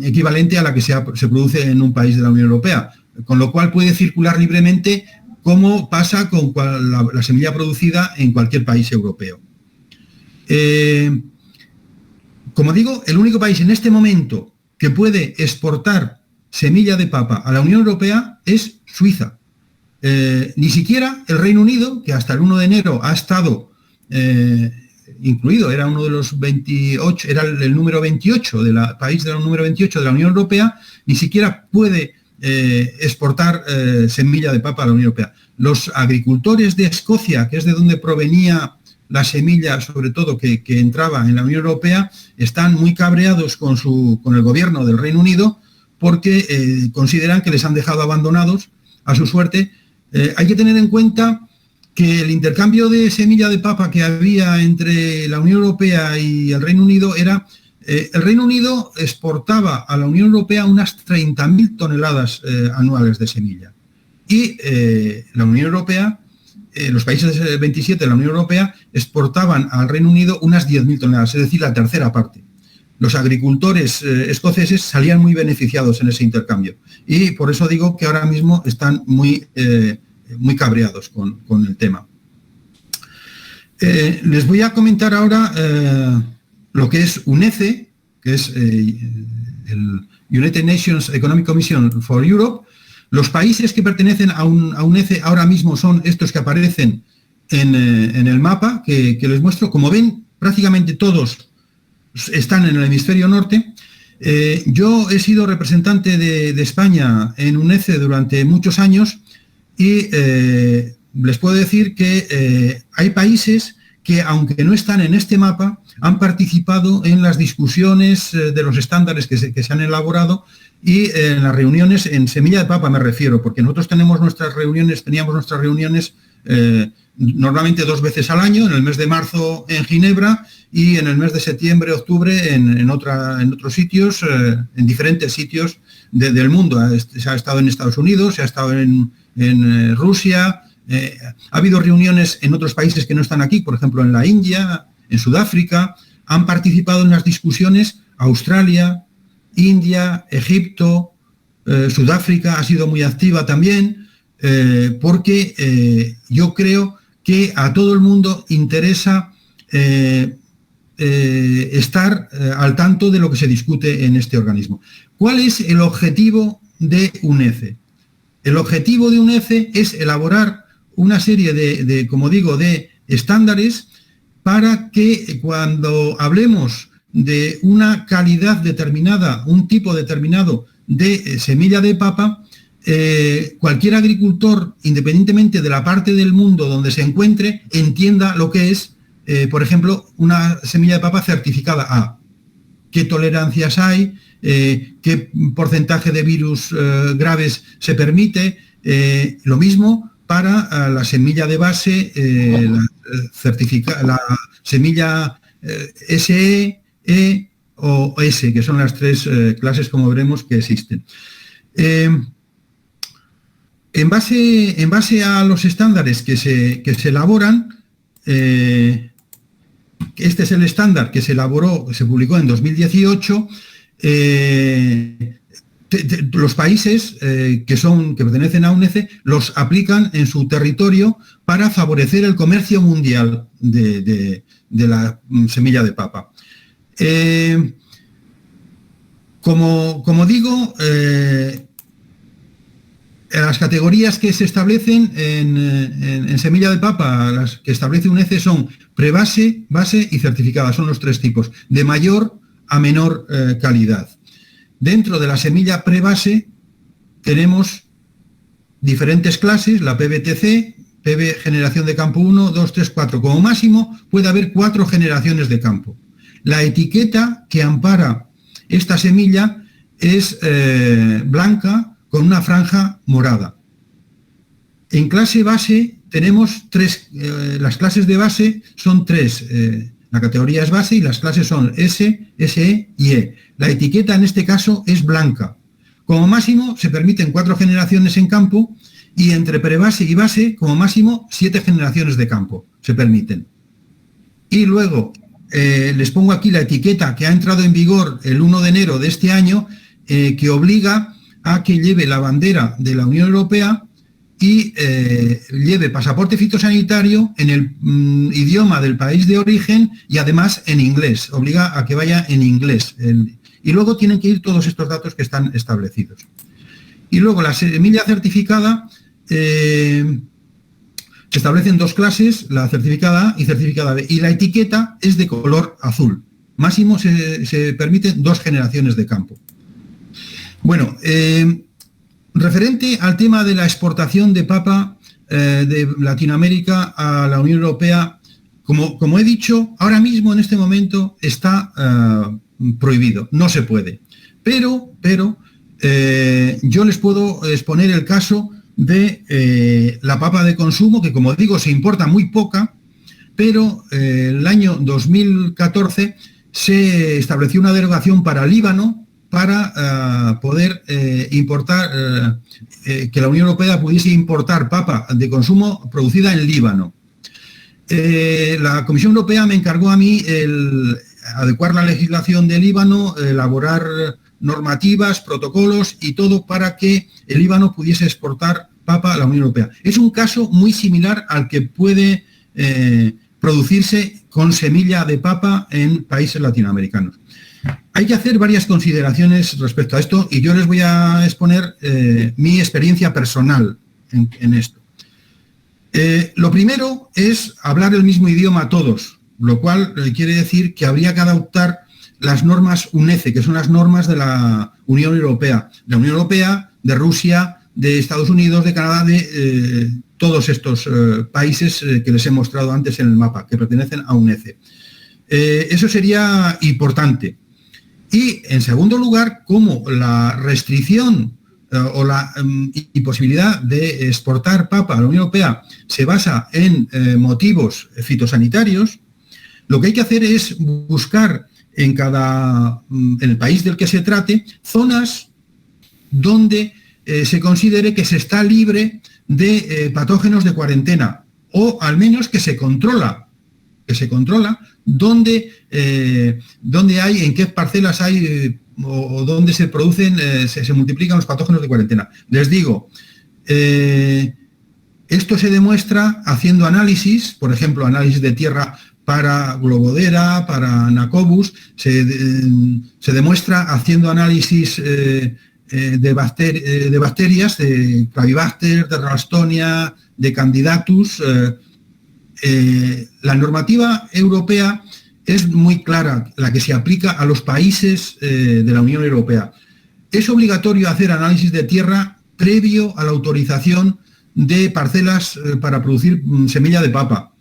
S3: equivalente a la que se produce en un país de la Unión Europea, con lo cual puede circular libremente, como pasa con la semilla producida en cualquier país europeo. Como digo, el único país en este momento que puede exportar semilla de papa a la Unión Europea es Suiza. Ni siquiera el Reino Unido, que hasta el 1 de enero ha estado incluido, era uno de los 28, era el número 28 país del número 28 de la Unión Europea, ni siquiera puede exportar semilla de papa a la Unión Europea. Los agricultores de Escocia, que es de donde provenía la semilla, sobre todo, que entraba en la Unión Europea, están muy cabreados con el gobierno del Reino Unido, porque consideran que les han dejado abandonados a su suerte. Hay que tener en cuenta que el intercambio de semilla de papa que había entre la Unión Europea y el Reino Unido era... el Reino Unido exportaba a la Unión Europea unas 30.000 toneladas anuales de semilla. Y la Unión Europea, los países 27 de la Unión Europea, exportaban al Reino Unido unas 10.000 toneladas, es decir, la tercera parte. Los agricultores escoceses salían muy beneficiados en ese intercambio. Y por eso digo que ahora mismo están muy cabreados con el tema. Les voy a comentar ahora lo que es UNECE, que es el United Nations Economic Commission for Europe. Los países que pertenecen a UNECE ahora mismo son estos que aparecen en el mapa que les muestro. Como ven, prácticamente todos están en el hemisferio norte. Yo he sido representante de España en UNECE durante muchos años, y les puedo decir que hay países que, aunque no están en este mapa, han participado en las discusiones de los estándares que se han elaborado y en las reuniones, en Semilla de Papa me refiero, porque nosotros teníamos nuestras reuniones normalmente 2 veces al año, en el mes de marzo en Ginebra y en el mes de septiembre, octubre en otros sitios, en diferentes sitios del mundo. Se ha estado en Estados Unidos, se ha estado en Rusia, ha habido reuniones en otros países que no están aquí, por ejemplo en la India, en Sudáfrica. Han participado en las discusiones Australia, India, Egipto, Sudáfrica ha sido muy activa también, porque yo creo que a todo el mundo interesa estar al tanto de lo que se discute en este organismo. ¿Cuál es el objetivo de UNECE? El objetivo de UNECE es elaborar una serie de estándares para que cuando hablemos de una calidad determinada, un tipo determinado de semilla de papa, cualquier agricultor, independientemente de la parte del mundo donde se encuentre, entienda lo que es, por ejemplo, una semilla de papa certificada A. ¿Qué tolerancias hay? ¿Qué porcentaje de virus graves se permite? Lo mismo para la semilla de base, la semilla SE, E o S, que son las 3 clases, como veremos, que existen. En base a los estándares que se elaboran, este es el estándar que se publicó en 2018, los países que pertenecen a UNECE los aplican en su territorio para favorecer el comercio mundial de la semilla de papa. Como digo, las categorías que se establecen en semilla de papa, las que establece UNECE, son prebase, base y certificada. Son los 3 tipos, de mayor a menor calidad. Dentro de la semilla prebase tenemos diferentes clases, la PBTC, PB generación de campo 1, 2, 3, 4. Como máximo puede haber 4 generaciones de campo. La etiqueta que ampara esta semilla es blanca con una franja morada. En clase base tenemos 3, las clases de base son 3, la categoría es base y las clases son S, SE y E. La etiqueta en este caso es blanca. Como máximo se permiten 4 generaciones en campo y entre prebase y base como máximo 7 generaciones de campo se permiten. Y luego les pongo aquí la etiqueta que ha entrado en vigor el 1 de enero de este año, que obliga a que lleve la bandera de la Unión Europea y lleve pasaporte fitosanitario en el idioma del país de origen y además en inglés, obliga a que vaya en inglés. Y luego tienen que ir todos estos datos que están establecidos. Y luego la semilla certificada, se establecen 2 clases, la certificada A y certificada B, y la etiqueta es de color azul. Máximo se permiten 2 generaciones de campo. Bueno, referente al tema de la exportación de papa de Latinoamérica a la Unión Europea, como he dicho, ahora mismo en este momento está prohibido, no se puede. Pero yo les puedo exponer el caso de la papa de consumo, que como digo se importa muy poca, pero el año 2014 se estableció una derogación para Líbano para poder importar, que la Unión Europea pudiese importar papa de consumo producida en Líbano. La Comisión Europea me encargó a mí el adecuar la legislación de Líbano, elaborar normativas, protocolos y todo para que el Líbano pudiese exportar papa a la Unión Europea. Es un caso muy similar al que puede producirse con semilla de papa en países latinoamericanos. Hay que hacer varias consideraciones respecto a esto y yo les voy a exponer mi experiencia personal en esto. Lo primero es hablar el mismo idioma todos, lo cual quiere decir que habría que adoptar las normas UNECE, que son las normas de la Unión Europea. De Rusia, de Estados Unidos, de Canadá, todos estos países que les he mostrado antes en el mapa, que pertenecen a UNECE. Eso sería importante. Y, en segundo lugar, como la restricción o la imposibilidad de exportar papa a la Unión Europea se basa en motivos fitosanitarios, lo que hay que hacer es buscar en el país del que se trate zonas donde se considere que se está libre de patógenos de cuarentena, o al menos que se controla dónde hay, en qué parcelas hay o dónde se producen, se multiplican los patógenos de cuarentena. Les digo, esto se demuestra haciendo análisis, por ejemplo, análisis de tierra para Globodera, para Nacobus, se demuestra haciendo análisis de bacterias, de Clavibacter, de Ralstonia, de Candidatus. La normativa europea es muy clara, la que se aplica a los países de la Unión Europea. Es obligatorio hacer análisis de tierra previo a la autorización de parcelas para producir semilla de papa.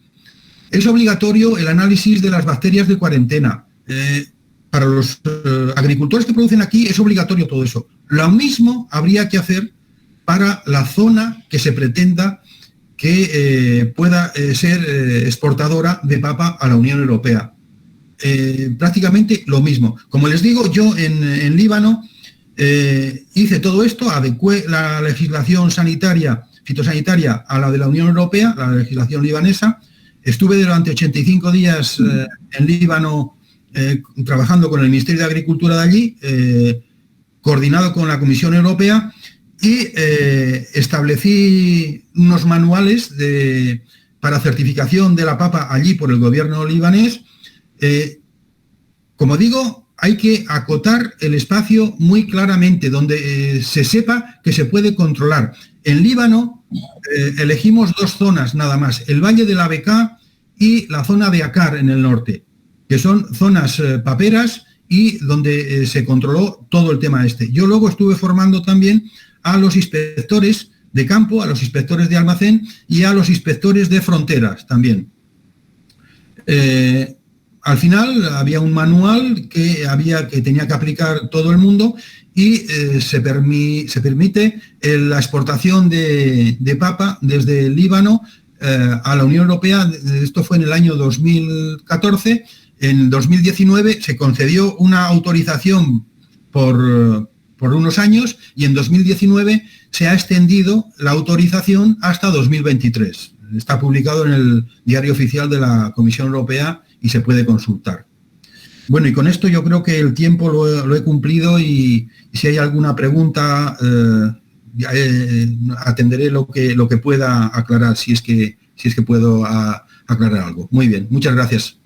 S3: Es obligatorio el análisis de las bacterias de cuarentena. Para los agricultores que producen aquí es obligatorio todo eso. Lo mismo habría que hacer para la zona que se pretenda que pueda ser exportadora de papa a la Unión Europea. Prácticamente lo mismo. Como les digo, yo en Líbano hice todo esto, adecué la legislación fitosanitaria a la de la Unión Europea, la legislación libanesa. Estuve durante 85 días en Líbano trabajando con el Ministerio de Agricultura de allí, coordinado con la Comisión Europea, y establecí unos manuales para certificación de la papa allí por el gobierno libanés. Como digo, hay que acotar el espacio muy claramente, donde se sepa que se puede controlar. En Líbano elegimos dos zonas nada más, el Valle de la Bekaa y la zona de Akar en el norte, que son zonas paperas y donde se controló todo el tema este. Yo luego estuve formando también a los inspectores de campo, a los inspectores de almacén y a los inspectores de fronteras también. Al final había un manual que tenía que aplicar todo el mundo y se permite la exportación de papa desde el Líbano a la Unión Europea. Esto fue en el año 2014. En 2019 se concedió una autorización por unos años y en 2019 se ha extendido la autorización hasta 2023. Está publicado en el Diario Oficial de la Comisión Europea y se puede consultar. Bueno, y con esto yo creo que el tiempo lo he cumplido y si hay alguna pregunta atenderé lo que pueda aclarar, si es que puedo aclarar algo. Muy bien, muchas gracias.